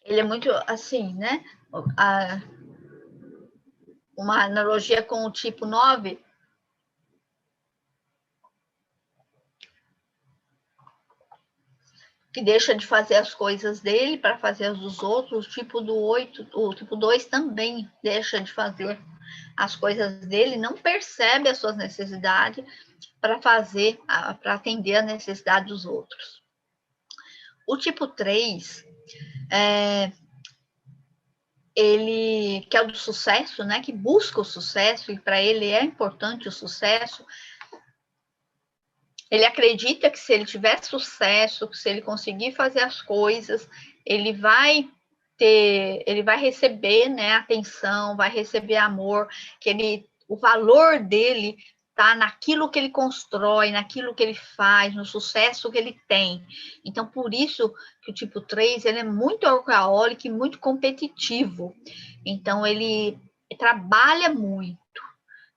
Ele é muito assim, né? Uma analogia com o tipo 9, que deixa de fazer as coisas dele para fazer as dos outros. O tipo do 8, o tipo 2 também deixa de fazer as coisas dele, não percebe as suas necessidades para atender a necessidade dos outros. O tipo 3, ele que é o do sucesso, né, que busca o sucesso, e para ele é importante o sucesso. Ele acredita que se ele tiver sucesso, que se ele conseguir fazer as coisas, ele vai receber, né, atenção, vai receber amor, que o valor dele está naquilo que ele constrói, naquilo que ele faz, no sucesso que ele tem. Então, por isso que o tipo 3, ele é muito workaholic e muito competitivo. Então, ele trabalha muito.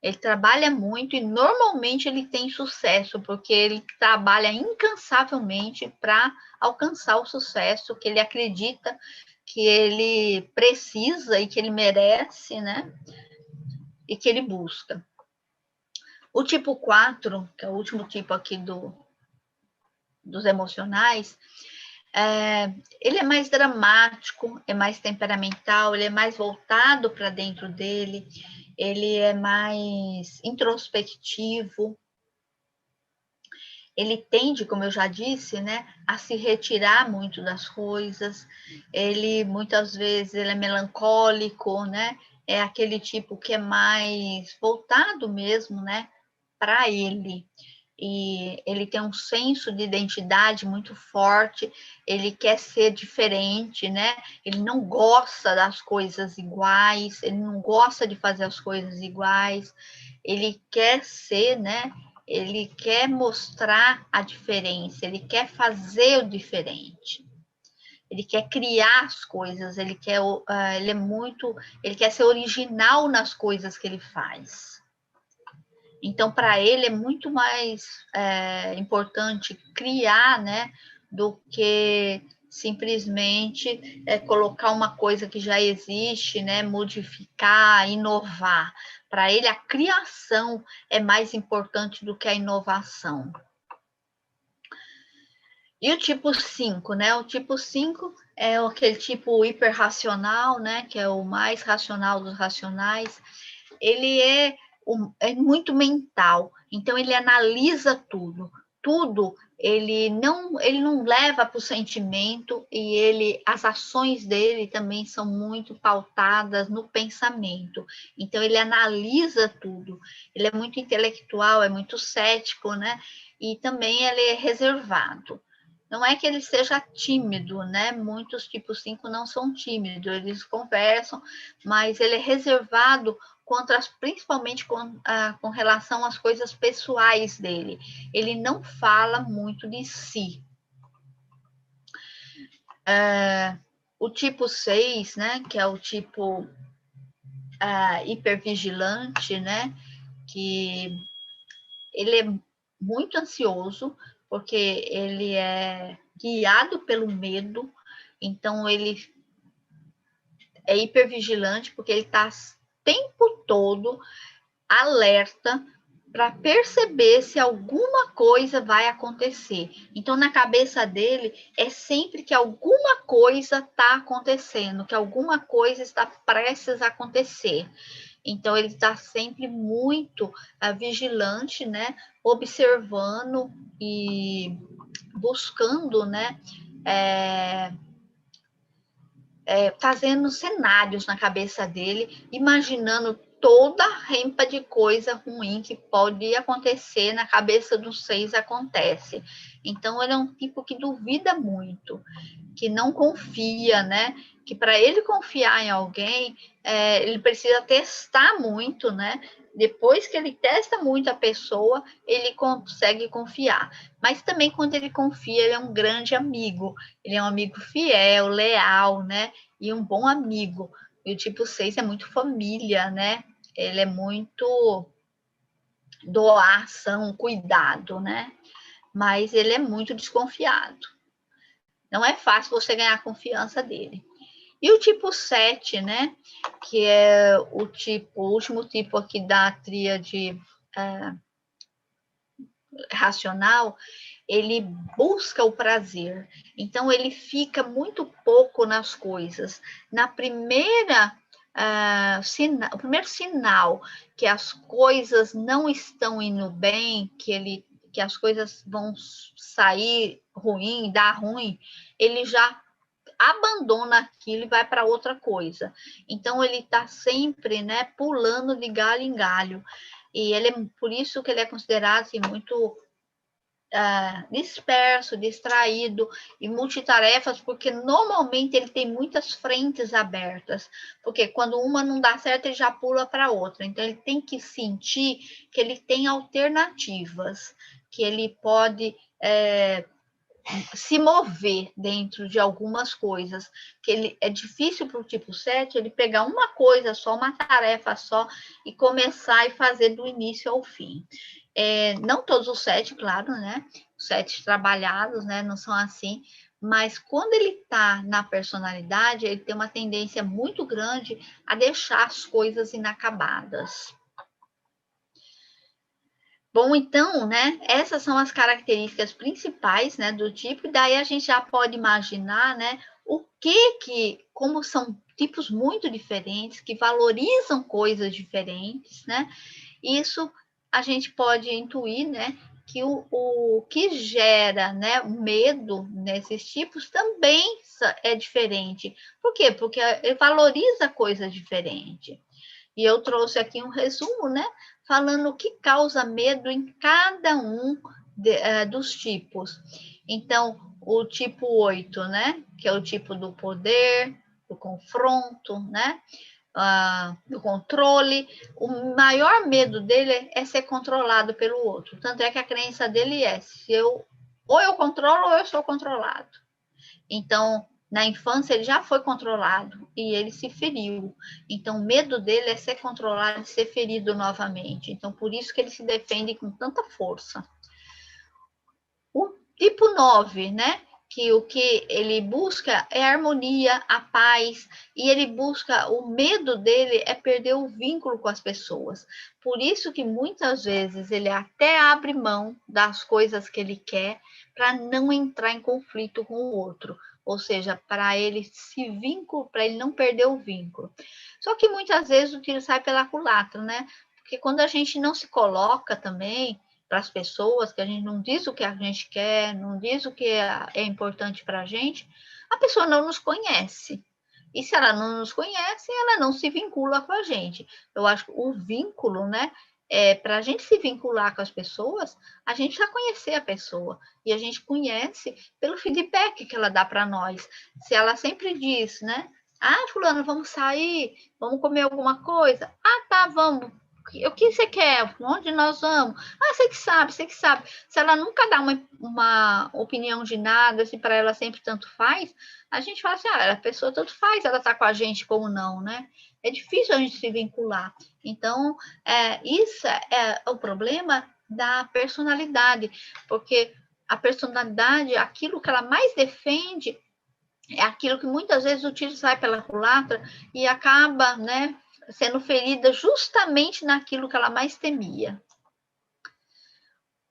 Ele trabalha muito e normalmente ele tem sucesso, porque ele trabalha incansavelmente para alcançar o sucesso que ele acredita que ele precisa e que ele merece, né? E que ele busca. O tipo 4, que é o último tipo aqui dos emocionais, ele é mais dramático, é mais temperamental, ele é mais voltado para dentro dele, ele é mais introspectivo, ele tende, como eu já disse, né, a se retirar muito das coisas, ele muitas vezes ele é melancólico, né, é aquele tipo que é mais voltado mesmo, né, para ele. E ele tem um senso de identidade muito forte, ele quer ser diferente, né? Ele não gosta das coisas iguais, ele não gosta de fazer as coisas iguais, ele quer ser, né? Ele quer mostrar a diferença, ele quer fazer o diferente. Ele quer criar as coisas, ele quer ser original nas coisas que ele faz. Então, para ele é muito mais importante criar, né, do que simplesmente colocar uma coisa que já existe, né, modificar, inovar. Para ele, a criação é mais importante do que a inovação. E o tipo 5, né? O tipo 5 é aquele tipo hiperracional, né, que é o mais racional dos racionais. Ele é muito mental, então ele analisa tudo ele não leva para o sentimento, e as ações dele também são muito pautadas no pensamento, então ele analisa tudo, ele é muito intelectual, é muito cético, né? E também ele é reservado. não é que ele seja tímido, né? Muitos tipos 5 não são tímidos, eles conversam, mas ele é reservado principalmente com relação às coisas pessoais dele. Ele não fala muito de si. O tipo 6, né? Que é o tipo hipervigilante, né? Que ele é muito ansioso, porque ele é guiado pelo medo, então ele é hipervigilante, porque ele está o tempo todo alerta para perceber se alguma coisa vai acontecer. Então, na cabeça dele, é sempre que alguma coisa está acontecendo, que alguma coisa está prestes a acontecer. Então, ele está sempre muito vigilante, né? Observando e buscando, né? Fazendo cenários na cabeça dele, imaginando toda a rempa de coisa ruim que pode acontecer na cabeça dos 6 acontece. Então, ele é um tipo que duvida muito, que não confia, né? Que para ele confiar em alguém, ele precisa testar muito, né? Depois que ele testa muito a pessoa, ele consegue confiar. Mas também quando ele confia, ele é um grande amigo. Ele é um amigo fiel, leal, né? E um bom amigo. E o tipo 6 é muito família, né? Ele é muito doação, cuidado, né? Mas ele é muito desconfiado. Não é fácil você ganhar a confiança dele. E o tipo 7, né? Que é o último tipo aqui da tríade racional, ele busca o prazer. Então, ele fica muito pouco nas coisas. Na primeira o primeiro sinal que as coisas não estão indo bem, que as coisas vão sair ruim, dar ruim, ele já abandona aquilo e vai para outra coisa. Então ele está sempre, né, pulando de galho em galho. E por isso que ele é considerado assim, muito disperso, distraído e multitarefas, porque normalmente ele tem muitas frentes abertas, porque quando uma não dá certo, ele já pula para outra. Então ele tem que sentir que ele tem alternativas, que ele pode se mover dentro de algumas coisas, que é difícil para o tipo 7 ele pegar uma coisa só, uma tarefa só, e começar e fazer do início ao fim. Não todos os 7, claro, né? Os 7 trabalhados, né? Não são assim, mas quando ele está na personalidade, ele tem uma tendência muito grande a deixar as coisas inacabadas. Bom, então, né, essas são as características principais, né, do tipo, e daí a gente já pode imaginar, né, como são tipos muito diferentes, que valorizam coisas diferentes, né, isso a gente pode intuir, né, que o que gera, né, o medo nesses tipos também é diferente. Por quê? Porque ele valoriza coisas diferentes. E eu trouxe aqui um resumo, né, falando o que causa medo em cada um dos tipos. Então, o tipo 8, né, que é o tipo do poder, do confronto, né, do controle, o maior medo dele é ser controlado pelo outro. Tanto é que a crença dele é: ou eu controlo ou eu sou controlado. Então, na infância, ele já foi controlado e ele se feriu. Então, o medo dele é ser controlado e ser ferido novamente. Então, por isso que ele se defende com tanta força. O tipo 9, né? Que o que ele busca é a harmonia, a paz, e ele busca, o medo dele é perder o vínculo com as pessoas. Por isso que muitas vezes ele até abre mão das coisas que ele quer para não entrar em conflito com o outro, ou seja, para ele para ele não perder o vínculo. Só que muitas vezes o tiro sai pela culatra, né? Porque quando a gente não se coloca também para as pessoas, que a gente não diz o que a gente quer, não diz o que é importante para a gente, a pessoa não nos conhece. E se ela não nos conhece, ela não se vincula com a gente. Eu acho que o vínculo, né, para a gente se vincular com as pessoas, a gente já conhecer a pessoa. E a gente conhece pelo feedback que ela dá para nós. Se ela sempre diz, né? Ah, fulano, vamos sair? Vamos comer alguma coisa? Ah, tá, vamos. O que você quer? Onde nós vamos? Ah, você que sabe, você que sabe. Se ela nunca dá uma opinião de nada, se para ela sempre tanto faz, a gente fala assim, ah, a pessoa tanto faz, ela tá com a gente como não, né? É difícil a gente se vincular. Então, isso é o problema da personalidade, porque a personalidade, aquilo que ela mais defende, é aquilo que muitas vezes o tiro sai pela culatra e acaba, né, sendo ferida justamente naquilo que ela mais temia.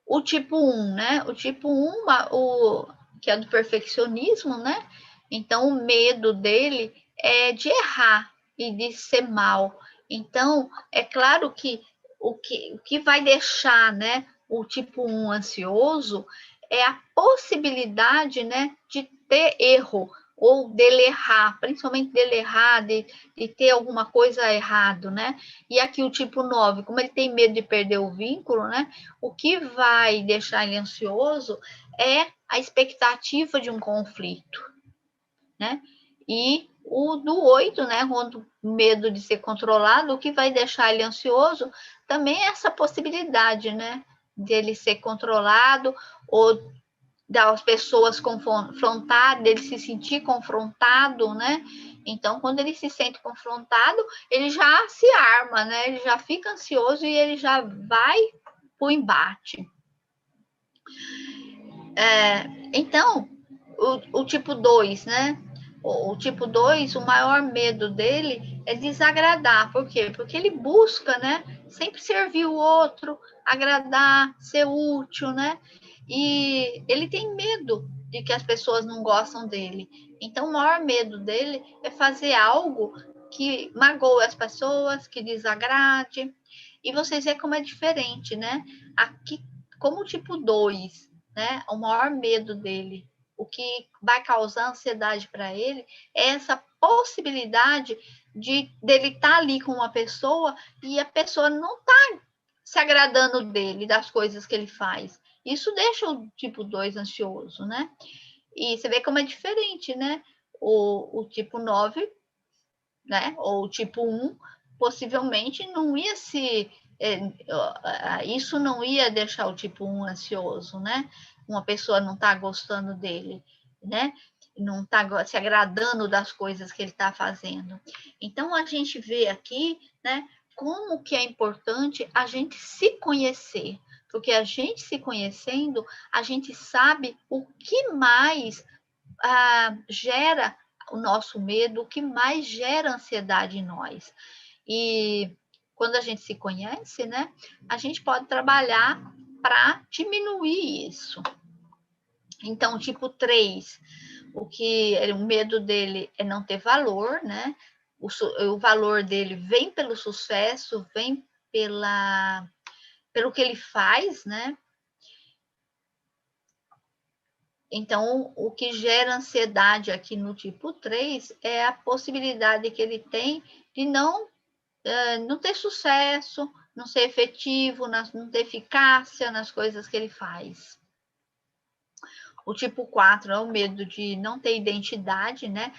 O tipo 1, né? O tipo 1, que é do perfeccionismo, né? Então, o medo dele é de errar e de ser mal. Então, é claro que o que vai deixar, né, o tipo 1 ansioso é a possibilidade, né, de ter erro, ou dele errar, principalmente dele errar, de ter alguma coisa errado, né? E aqui o tipo 9, como ele tem medo de perder o vínculo, né? O que vai deixar ele ansioso é a expectativa de um conflito, né? E o do 8, né, quando medo de ser controlado, o que vai deixar ele ansioso também é essa possibilidade, né, de ele ser controlado ou das pessoas confrontar, dele se sentir confrontado, né? Então, quando ele se sente confrontado, ele já se arma, né? Ele já fica ansioso e ele já vai para o embate. Então, o tipo 2, né? O tipo 2, o maior medo dele é desagradar. Por quê? Porque ele busca, né? Sempre servir o outro, agradar, ser útil, né? E ele tem medo de que as pessoas não gostam dele. Então, o maior medo dele é fazer algo que magoe as pessoas, que desagrade. E vocês veem como é diferente, né? Aqui, como o tipo 2, né? O maior medo dele, o que vai causar ansiedade para ele, é essa possibilidade dele estar ali com uma pessoa e a pessoa não tá se agradando dele, das coisas que ele faz. Isso deixa o tipo 2 ansioso, né? E você vê como é diferente, né? O tipo 9, né? Ou o tipo 1, possivelmente não ia se. Isso não ia deixar o tipo 1 ansioso, né? Uma pessoa não está gostando dele, né? Não está se agradando das coisas que ele está fazendo. Então, a gente vê aqui, né? Como que é importante a gente se conhecer, porque a gente se conhecendo, a gente sabe o que mais gera o nosso medo, o que mais gera ansiedade em nós. E quando a gente se conhece, né, a gente pode trabalhar para diminuir isso. Então, tipo 3, o medo dele é não ter valor, né? O valor dele vem pelo sucesso, vem pelo que ele faz, né? Então, o que gera ansiedade aqui no tipo 3 é a possibilidade que ele tem de não ter sucesso, não ser efetivo, não ter eficácia nas coisas que ele faz. O tipo 4 é o medo de não ter identidade, né?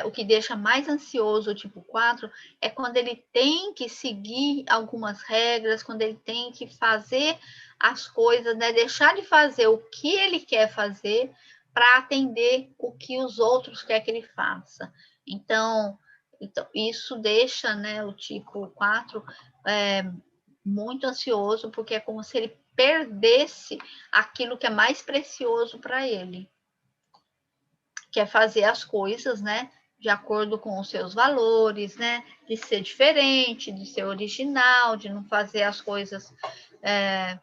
O que deixa mais ansioso o tipo 4 é quando ele tem que seguir algumas regras, quando ele tem que fazer as coisas, né? Deixar de fazer o que ele quer fazer para atender o que os outros querem que ele faça. Então isso deixa, né, o tipo 4 muito ansioso, porque é como se ele perdesse aquilo que é mais precioso para ele, que é fazer as coisas, né, de acordo com os seus valores, né, de ser diferente, de ser original, de não fazer as coisas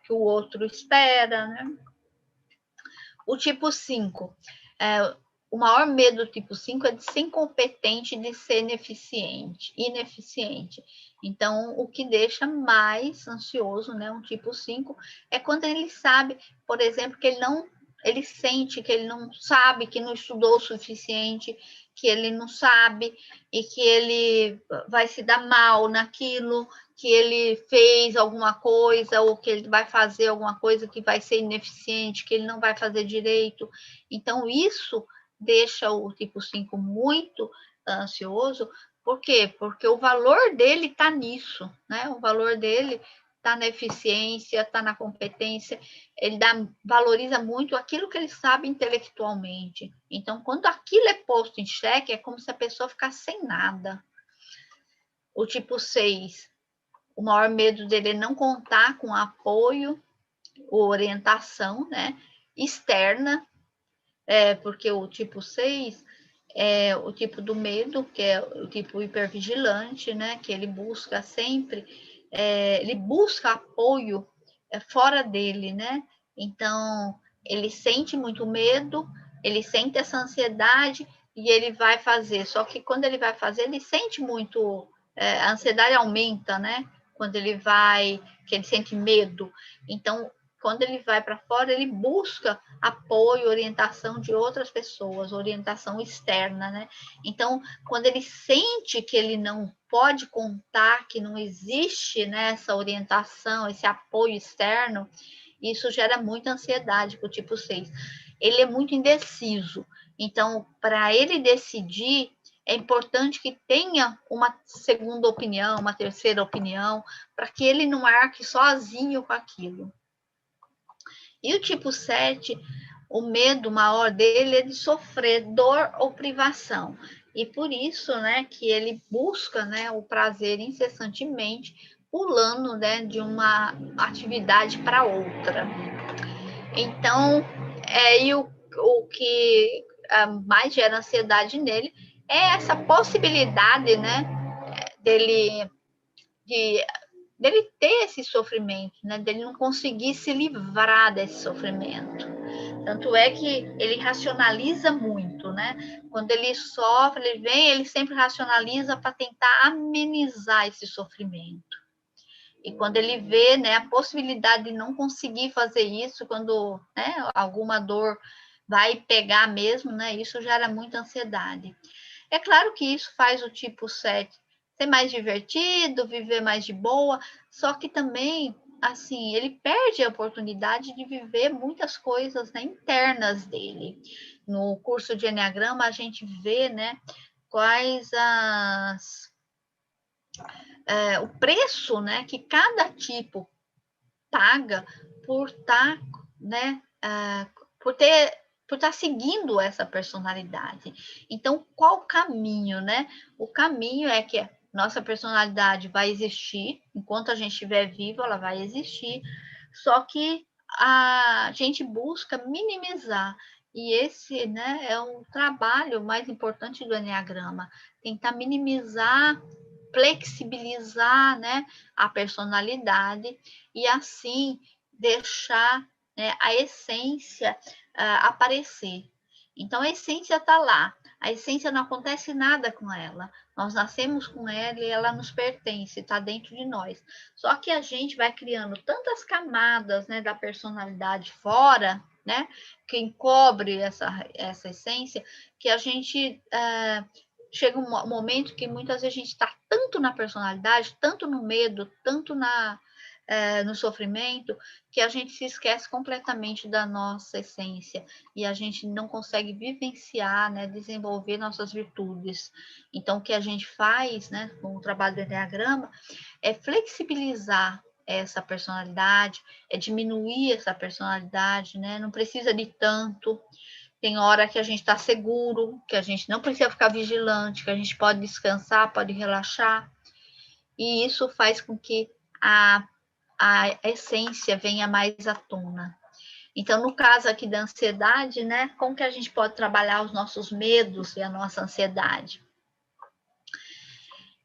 que o outro espera, né. O tipo 5, o maior medo do tipo 5 é de ser incompetente, de ser ineficiente. Então, o que deixa mais ansioso, né, um tipo 5, é quando ele sabe, por exemplo, que ele sente que ele não sabe, que não estudou o suficiente, que ele não sabe e que ele vai se dar mal naquilo, que ele fez alguma coisa ou que ele vai fazer alguma coisa que vai ser ineficiente, que ele não vai fazer direito. Então, isso deixa o tipo 5 muito ansioso. Por quê? Porque o valor dele está nisso, né? O valor dele está na eficiência, está na competência, ele valoriza muito aquilo que ele sabe intelectualmente. Então, quando aquilo é posto em xeque, é como se a pessoa ficasse sem nada. O tipo 6, o maior medo dele é não contar com apoio ou orientação, né, externa, porque o tipo 6 é o tipo do medo, que é o tipo hipervigilante, né, que ele busca sempre, ele busca apoio fora dele, né? Então, ele sente muito medo, ele sente essa ansiedade e ele vai fazer. Só que quando ele vai fazer, ele sente muito, a ansiedade aumenta, né? Quando ele vai, que ele sente medo. Então, quando ele vai para fora, ele busca apoio, orientação de outras pessoas, orientação externa, né? Então, quando ele sente que ele não pode contar, que não existe, né, essa orientação, esse apoio externo, isso gera muita ansiedade para o tipo 6. Ele é muito indeciso. Então, para ele decidir, é importante que tenha uma segunda opinião, uma terceira opinião, para que ele não arque sozinho com aquilo. E o tipo 7, o medo maior dele é de sofrer dor ou privação. E por isso, né, que ele busca, né, o prazer incessantemente, pulando, né, de uma atividade para outra. Então, e o que mais gera ansiedade nele é essa possibilidade, né, dele de dele ter esse sofrimento, né? Dele não conseguir se livrar desse sofrimento. Tanto é que ele racionaliza muito, né? Quando ele sofre, ele vem, ele sempre racionaliza para tentar amenizar esse sofrimento. E quando ele vê, né, a possibilidade de não conseguir fazer isso, quando, né, alguma dor vai pegar mesmo, né? Isso gera muita ansiedade. É claro que isso faz o tipo 7 ser mais divertido, viver mais de boa, só que também, assim, ele perde a oportunidade de viver muitas coisas, né, internas dele. No curso de Enneagrama, a gente vê, né, quais o preço, né, que cada tipo paga por estar, né, por estar seguindo essa personalidade. Então, qual o caminho, né? O caminho é que nossa personalidade vai existir, enquanto a gente estiver vivo, ela vai existir, só que a gente busca minimizar. E esse, né, é o trabalho mais importante do Enneagrama, tentar minimizar, flexibilizar, né, a personalidade e assim deixar, né, a essência aparecer. Então, a essência está lá, a essência não acontece nada com ela. Nós nascemos com ela e ela nos pertence, está dentro de nós. Só que a gente vai criando tantas camadas, né, da personalidade fora, né, que encobre essa essência, que a gente chega um momento que muitas vezes a gente está tanto na personalidade, tanto no medo, tanto no sofrimento, que a gente se esquece completamente da nossa essência e a gente não consegue vivenciar, né, desenvolver nossas virtudes. Então, o que a gente faz, né, com o trabalho do Enneagrama é flexibilizar essa personalidade, é diminuir essa personalidade, né? Não precisa de tanto. Tem hora que a gente está seguro, que a gente não precisa ficar vigilante, que a gente pode descansar, pode relaxar. E isso faz com que a essência venha mais à tona. Então, no caso aqui da ansiedade, né? Como que a gente pode trabalhar os nossos medos e a nossa ansiedade?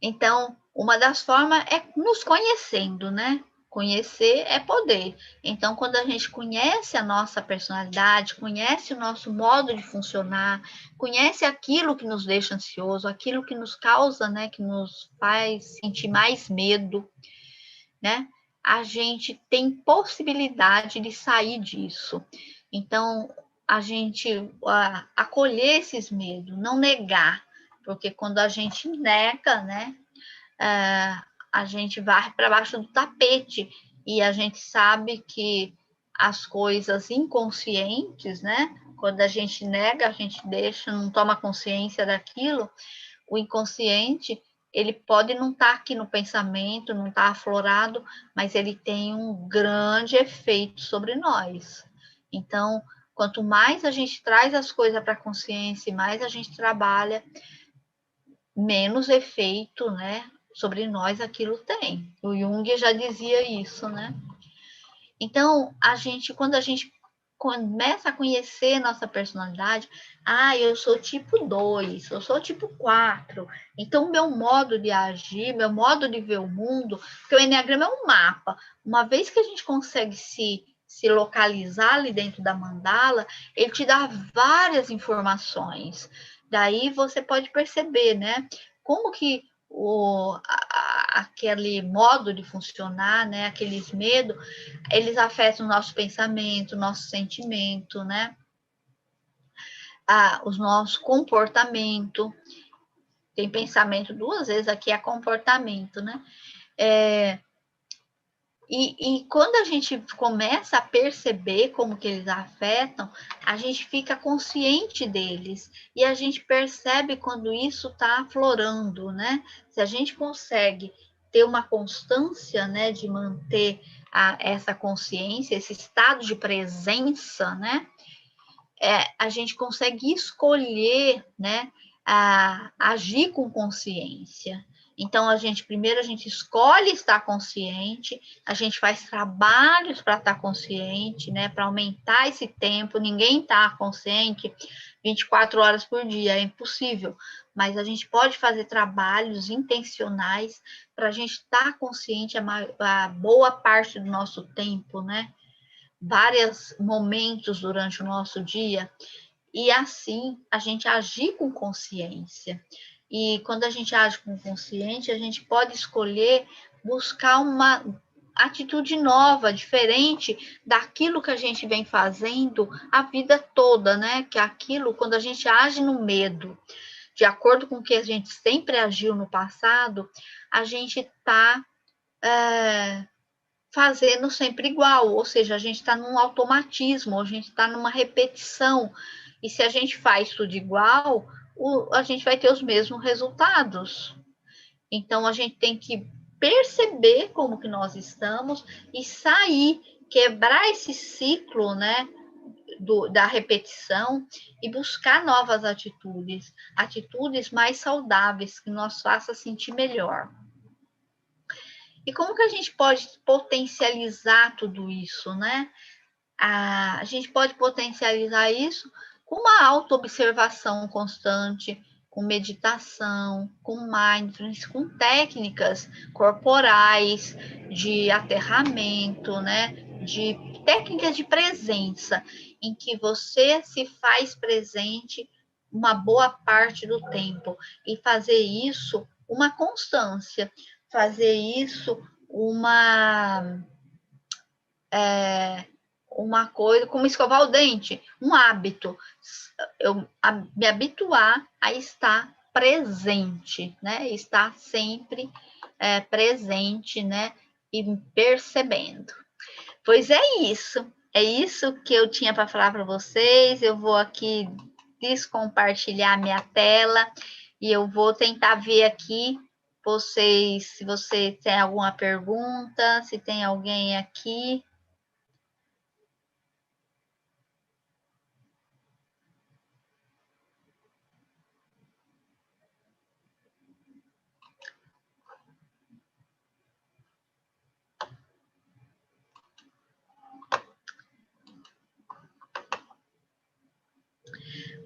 Então, uma das formas é nos conhecendo, né? Conhecer é poder. Então, quando a gente conhece a nossa personalidade, conhece o nosso modo de funcionar, conhece aquilo que nos deixa ansioso, aquilo que nos causa, né, que nos faz sentir mais medo, né? A gente tem possibilidade de sair disso. Então, a gente acolher esses medos, não negar, porque quando a gente nega, né, a gente varre para baixo do tapete, e a gente sabe que as coisas inconscientes, né? Quando a gente nega, a gente deixa, não toma consciência daquilo, o inconsciente, ele pode não estar aqui no pensamento, não estar aflorado, mas ele tem um grande efeito sobre nós. Então, quanto mais a gente traz as coisas para a consciência e mais a gente trabalha, menos efeito, né, sobre nós aquilo tem. O Jung já dizia isso, né? Então, quando a gente começa a conhecer nossa personalidade, eu sou tipo 2, eu sou tipo 4. Então, meu modo de agir, meu modo de ver o mundo, porque o Enneagrama é um mapa. Uma vez que a gente consegue se localizar ali dentro da mandala, ele te dá várias informações. Daí você pode perceber, né? Como que aquele modo de funcionar, né? Aqueles medos, eles afetam o nosso pensamento, nosso sentimento, né? O nosso comportamento. Tem pensamento duas vezes aqui, é comportamento, né? E quando a gente começa a perceber como que eles afetam, a gente fica consciente deles e a gente percebe quando isso está aflorando, né? Se a gente consegue ter uma constância, né, de manter essa consciência, esse estado de presença, né? A gente consegue escolher, né, agir com consciência. Então, primeiro a gente escolhe estar consciente, a gente faz trabalhos para estar consciente, né, para aumentar esse tempo. Ninguém está consciente 24 horas por dia, é impossível. Mas a gente pode fazer trabalhos intencionais para a gente estar consciente a boa parte do nosso tempo, né? Vários momentos durante o nosso dia, e assim a gente agir com consciência. E quando a gente age com consciência, a gente pode escolher buscar uma atitude nova, diferente daquilo que a gente vem fazendo a vida toda, né? Que é aquilo, quando a gente age no medo, de acordo com o que a gente sempre agiu no passado, a gente está fazendo sempre igual, ou seja, a gente está num automatismo, a gente está numa repetição, e se a gente faz tudo igual, a gente vai ter os mesmos resultados. Então, a gente tem que perceber como que nós estamos e sair, quebrar esse ciclo, né, da repetição e buscar novas atitudes mais saudáveis, que nos façam sentir melhor. E como que a gente pode potencializar tudo isso, né? A gente pode potencializar isso com uma autoobservação constante, com meditação, com mindfulness, com técnicas corporais, de aterramento, né? De técnicas de presença, em que você se faz presente uma boa parte do tempo, e fazer isso uma constância, fazer isso uma coisa, como escovar o dente, um hábito. Eu me habituar a estar presente, né? Estar sempre presente, né? E percebendo. Pois é isso que eu tinha para falar para vocês. Eu vou aqui descompartilhar minha tela e eu vou tentar ver aqui se você tem alguma pergunta, se tem alguém aqui.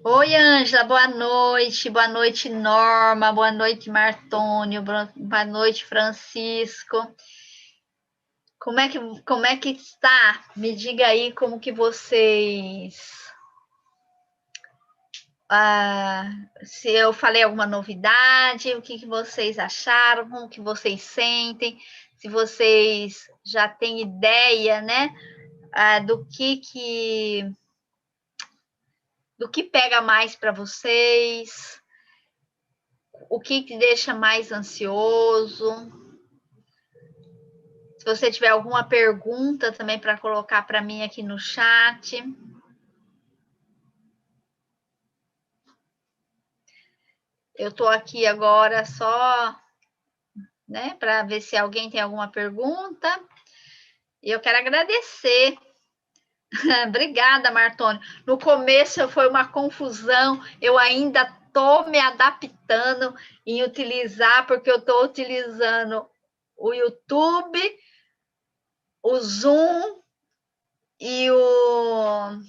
Oi, Ângela, boa noite, Norma, boa noite, Martônio, boa noite, Francisco. Como é que está? Me diga aí como que vocês... se eu falei alguma novidade, o que vocês acharam, como que vocês sentem, se vocês já têm ideia, né, do que pega mais para vocês, o que deixa mais ansioso. Se você tiver alguma pergunta também para colocar para mim aqui no chat. Eu estou aqui agora só, né, para ver se alguém tem alguma pergunta. E eu quero agradecer. Obrigada, Martônio. No começo foi uma confusão, eu ainda estou me adaptando em utilizar, porque eu estou utilizando o YouTube, o Zoom e o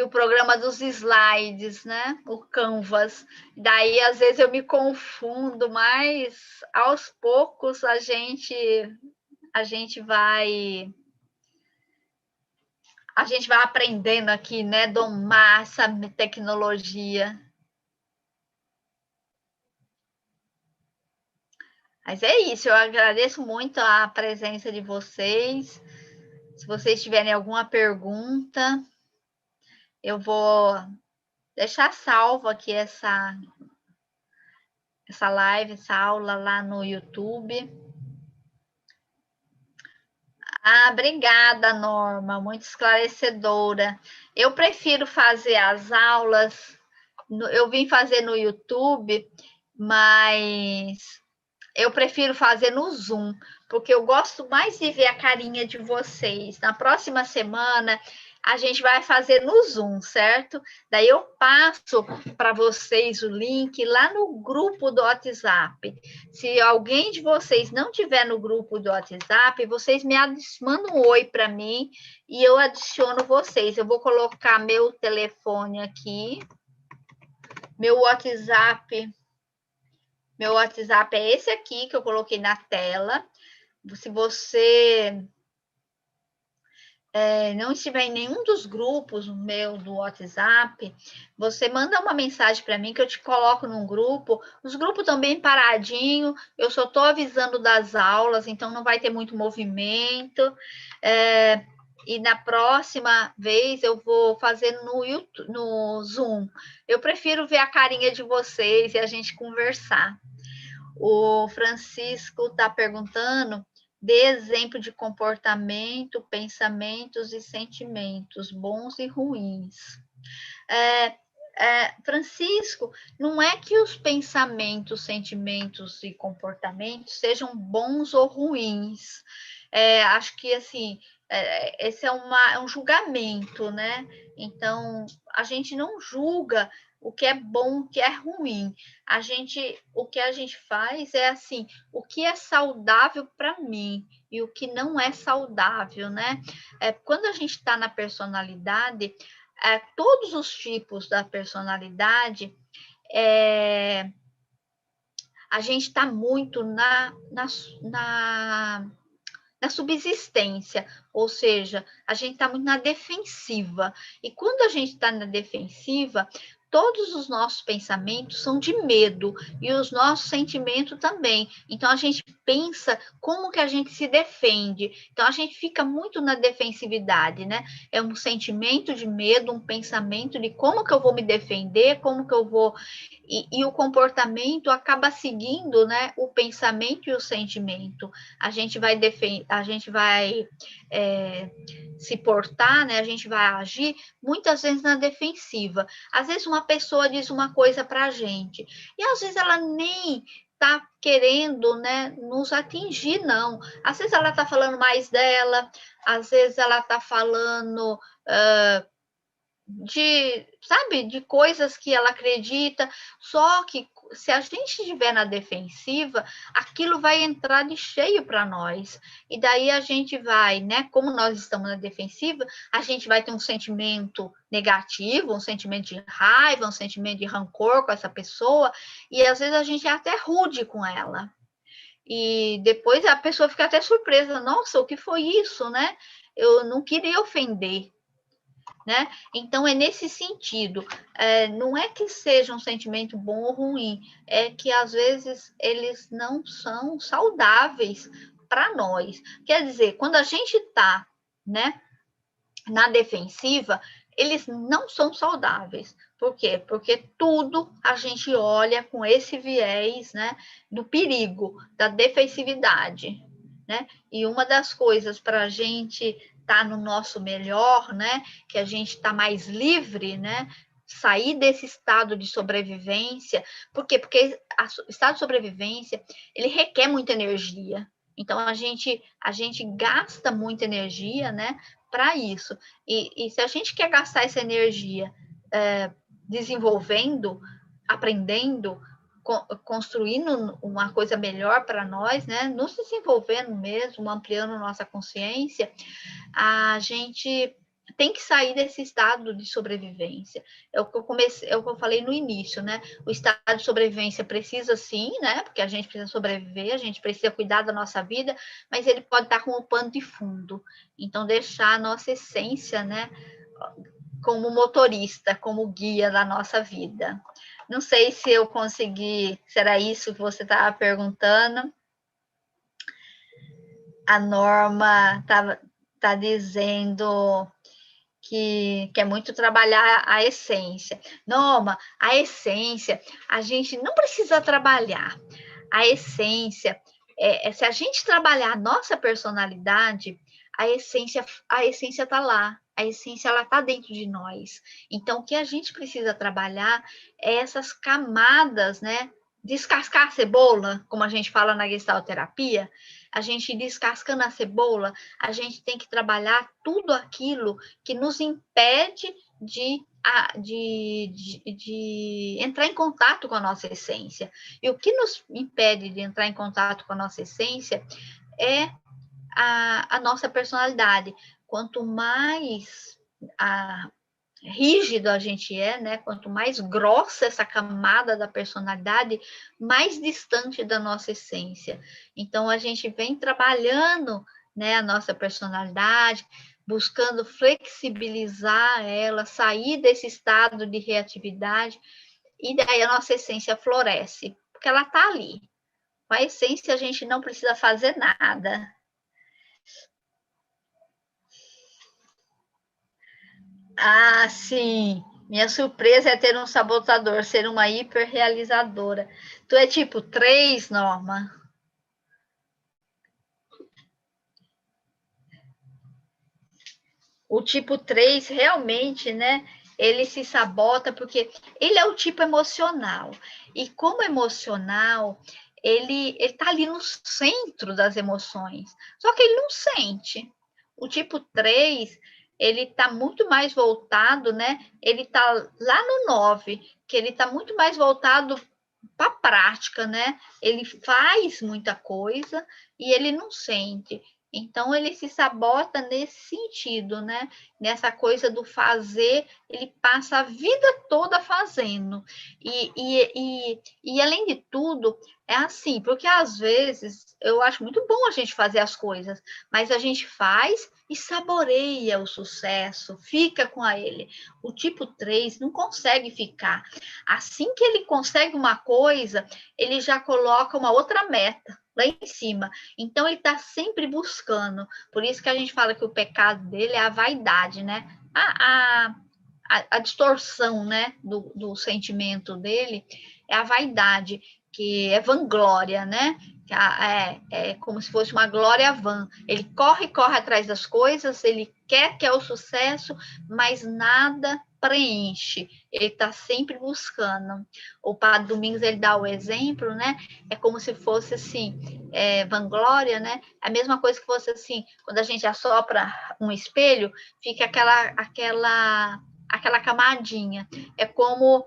programa dos slides, né? O Canvas. Daí, às vezes, eu me confundo, mas aos poucos a gente vai aprendendo aqui, né? Domar essa tecnologia. Mas é isso, eu agradeço muito a presença de vocês. Se vocês tiverem alguma pergunta, eu vou deixar salvo aqui essa live, essa aula lá no YouTube. Obrigada, Norma, muito esclarecedora. Eu prefiro fazer as aulas, eu vim fazer no YouTube, mas eu prefiro fazer no Zoom, porque eu gosto mais de ver a carinha de vocês. Na próxima semana, a gente vai fazer no Zoom, certo? Daí eu passo para vocês o link lá no grupo do WhatsApp. Se alguém de vocês não tiver no grupo do WhatsApp, vocês mandam um oi para mim e eu adiciono vocês. Eu vou colocar meu telefone aqui, meu WhatsApp. Meu WhatsApp é esse aqui que eu coloquei na tela. Se você não estiver em nenhum dos grupos meu do WhatsApp, você manda uma mensagem para mim que eu te coloco num grupo. Os grupos estão bem paradinho, eu só estou avisando das aulas, então não vai ter muito movimento. E na próxima vez eu vou fazer no YouTube, no Zoom. Eu prefiro ver a carinha de vocês e a gente conversar. O Francisco está perguntando: dê exemplo de comportamento, pensamentos e sentimentos, bons e ruins. Francisco, não é que os pensamentos, sentimentos e comportamentos sejam bons ou ruins. Acho que, assim, esse é um julgamento, né? Então, a gente não julga o que é bom, o que é ruim. O que a gente faz é assim, o que é saudável para mim e o que não é saudável, né? Quando a gente está na personalidade, todos os tipos da personalidade, a gente está muito na subsistência, ou seja, a gente está muito na defensiva. E quando a gente está na defensiva, todos os nossos pensamentos são de medo e os nossos sentimentos também. Então a gente pensa como que a gente se defende. Então a gente fica muito na defensividade, né? É um sentimento de medo, um pensamento de como que eu vou me defender, como que eu vou e o comportamento acaba seguindo, né, o pensamento e o sentimento. A gente vai se portar, né? A gente vai agir muitas vezes na defensiva. Às vezes uma pessoa diz uma coisa para a gente e às vezes ela nem está querendo, né, nos atingir, não. Às vezes ela está falando mais dela, às vezes ela está falando de coisas que ela acredita, só que se a gente estiver na defensiva, aquilo vai entrar de cheio para nós. E daí a gente vai, né? Como nós estamos na defensiva, a gente vai ter um sentimento negativo, um sentimento de raiva, um sentimento de rancor com essa pessoa, e às vezes a gente é até rude com ela. E depois a pessoa fica até surpresa, nossa, o que foi isso, né? Eu não queria ofender. Né? Então, é nesse sentido, não é que seja um sentimento bom ou ruim, é que às vezes eles não são saudáveis para nós. Quer dizer, quando a gente está, né, na defensiva, eles não são saudáveis. Por quê? Porque tudo a gente olha com esse viés, né, do perigo, da defensividade. né? E uma das coisas para a gente estar no nosso melhor, né? Que a gente está mais livre, né? Sair desse estado de sobrevivência. Por quê? Porque o estado de sobrevivência, ele requer muita energia. Então, a gente gasta muita energia, né? Para isso. E se a gente quer gastar essa energia desenvolvendo, aprendendo, construindo uma coisa melhor para nós, né? Nos desenvolvendo mesmo, ampliando nossa consciência, a gente tem que sair desse estado de sobrevivência. É o que eu falei no início, né? O estado de sobrevivência precisa sim, né? Porque a gente precisa sobreviver, a gente precisa cuidar da nossa vida, mas ele pode estar como pano de fundo. Então, deixar a nossa essência, né? Como motorista, como guia da nossa vida. Não sei se eu consegui, será isso que você estava perguntando? A Norma tá dizendo que é muito trabalhar a essência. Norma, a essência, a gente não precisa trabalhar. A essência, se a gente trabalhar a nossa personalidade, a essência está lá. A essência ela está dentro de nós. Então, o que a gente precisa trabalhar é essas camadas, né? Descascar a cebola, como a gente fala na gestalterapia, a gente descascando a cebola, a gente tem que trabalhar tudo aquilo que nos impede de entrar em contato com a nossa essência. E o que nos impede de entrar em contato com a nossa essência é a nossa personalidade. Quanto mais rígido a gente né? Quanto mais grossa essa camada da personalidade, mais distante da nossa essência. Então, a gente vem trabalhando, né, a nossa personalidade, buscando flexibilizar ela, sair desse estado de reatividade, e daí a nossa essência floresce, porque ela está ali. Com a essência, a gente não precisa fazer nada. Ah, sim. Minha surpresa é ter um sabotador, ser uma hiperrealizadora. Tu é tipo 3, Norma? O tipo 3 realmente, né? Ele se sabota porque ele é o tipo emocional. E como emocional, ele tá ali no centro das emoções. Só que ele não sente. O tipo 3, ele tá muito mais voltado, né? Ele tá lá no 9, que ele tá muito mais voltado para a prática, né? Ele faz muita coisa e ele não sente. Então, ele se sabota nesse sentido, né? Nessa coisa do fazer, ele passa a vida toda fazendo. E além de tudo, é assim, porque às vezes eu acho muito bom a gente fazer as coisas, mas a gente faz e saboreia o sucesso, fica com ele. O tipo 3 não consegue ficar. Assim que ele consegue uma coisa, ele já coloca uma outra meta lá em cima. Então, ele está sempre buscando. Por isso que a gente fala que o pecado dele é a vaidade, né? A distorção, né, do sentimento dele é a vaidade, que é vanglória, né? É como se fosse uma glória vã. Ele corre atrás das coisas, ele quer o sucesso, mas nada preenche. Ele está sempre buscando. O Padre Domingos ele dá o exemplo, né? É como se fosse assim, vanglória, né? A mesma coisa que fosse assim, quando a gente assopra um espelho, fica aquela camadinha. É como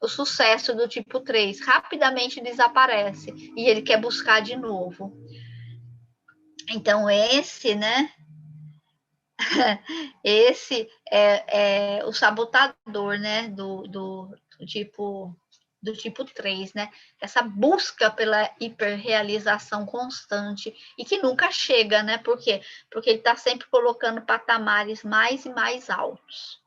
o sucesso do tipo 3 rapidamente desaparece e ele quer buscar de novo. Então, esse, né? Esse é o sabotador, né? Do tipo 3, né? Essa busca pela hiperrealização constante e que nunca chega, né? Por quê? Porque ele está sempre colocando patamares mais e mais altos.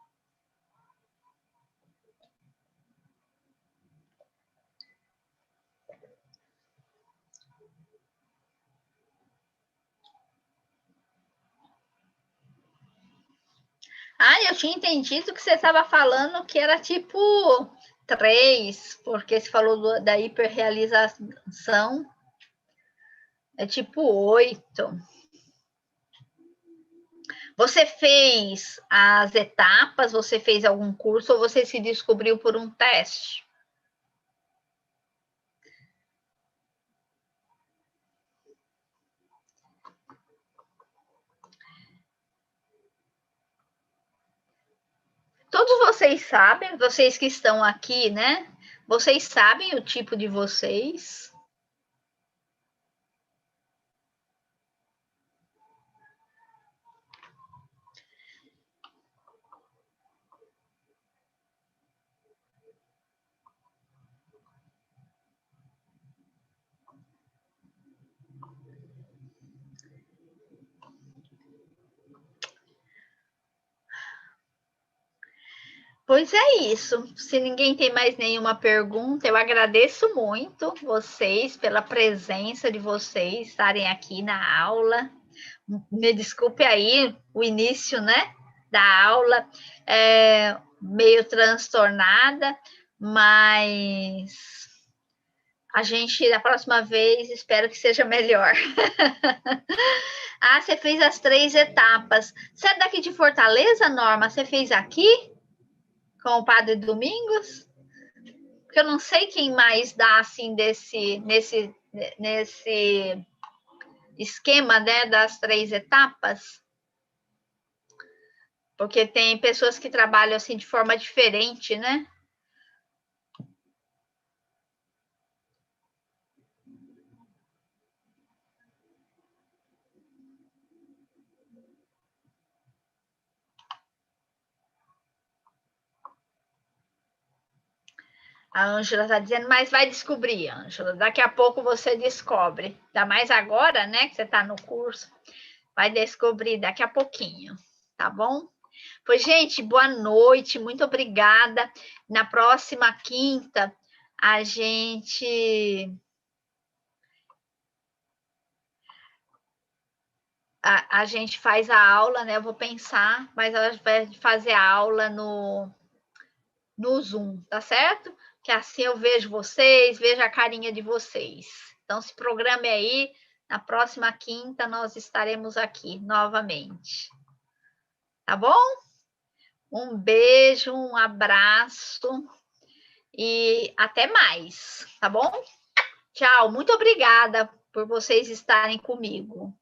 Ah, eu tinha entendido que você estava falando que era tipo 3, porque você falou da hiperrealização. É tipo 8. Você fez as etapas, você fez algum curso ou você se descobriu por um teste? Todos vocês sabem, vocês que estão aqui, né? Vocês sabem o tipo de vocês? Pois é isso. Se ninguém tem mais nenhuma pergunta, eu agradeço muito vocês pela presença de vocês estarem aqui na aula. Me desculpe aí o início, né, da aula, meio transtornada, mas a gente, da próxima vez, espero que seja melhor. Ah, você fez as 3 etapas. Você é daqui de Fortaleza, Norma? Você fez aqui com o Padre Domingos? Porque eu não sei quem mais dá assim nesse esquema, né, das 3 etapas. Porque tem pessoas que trabalham assim de forma diferente, né? A Ângela está dizendo, mas vai descobrir, Ângela. Daqui a pouco você descobre. Ainda mais agora, né, que você está no curso. Vai descobrir daqui a pouquinho, tá bom? Pois, gente, boa noite, muito obrigada. Na próxima quinta, a gente faz a aula, né? Eu vou pensar, mas ela vai fazer a aula no Zoom, tá certo? Que assim eu vejo vocês, vejo a carinha de vocês. Então, se programe aí, na próxima quinta nós estaremos aqui novamente. Tá bom? Um beijo, um abraço e até mais, tá bom? Tchau, muito obrigada por vocês estarem comigo.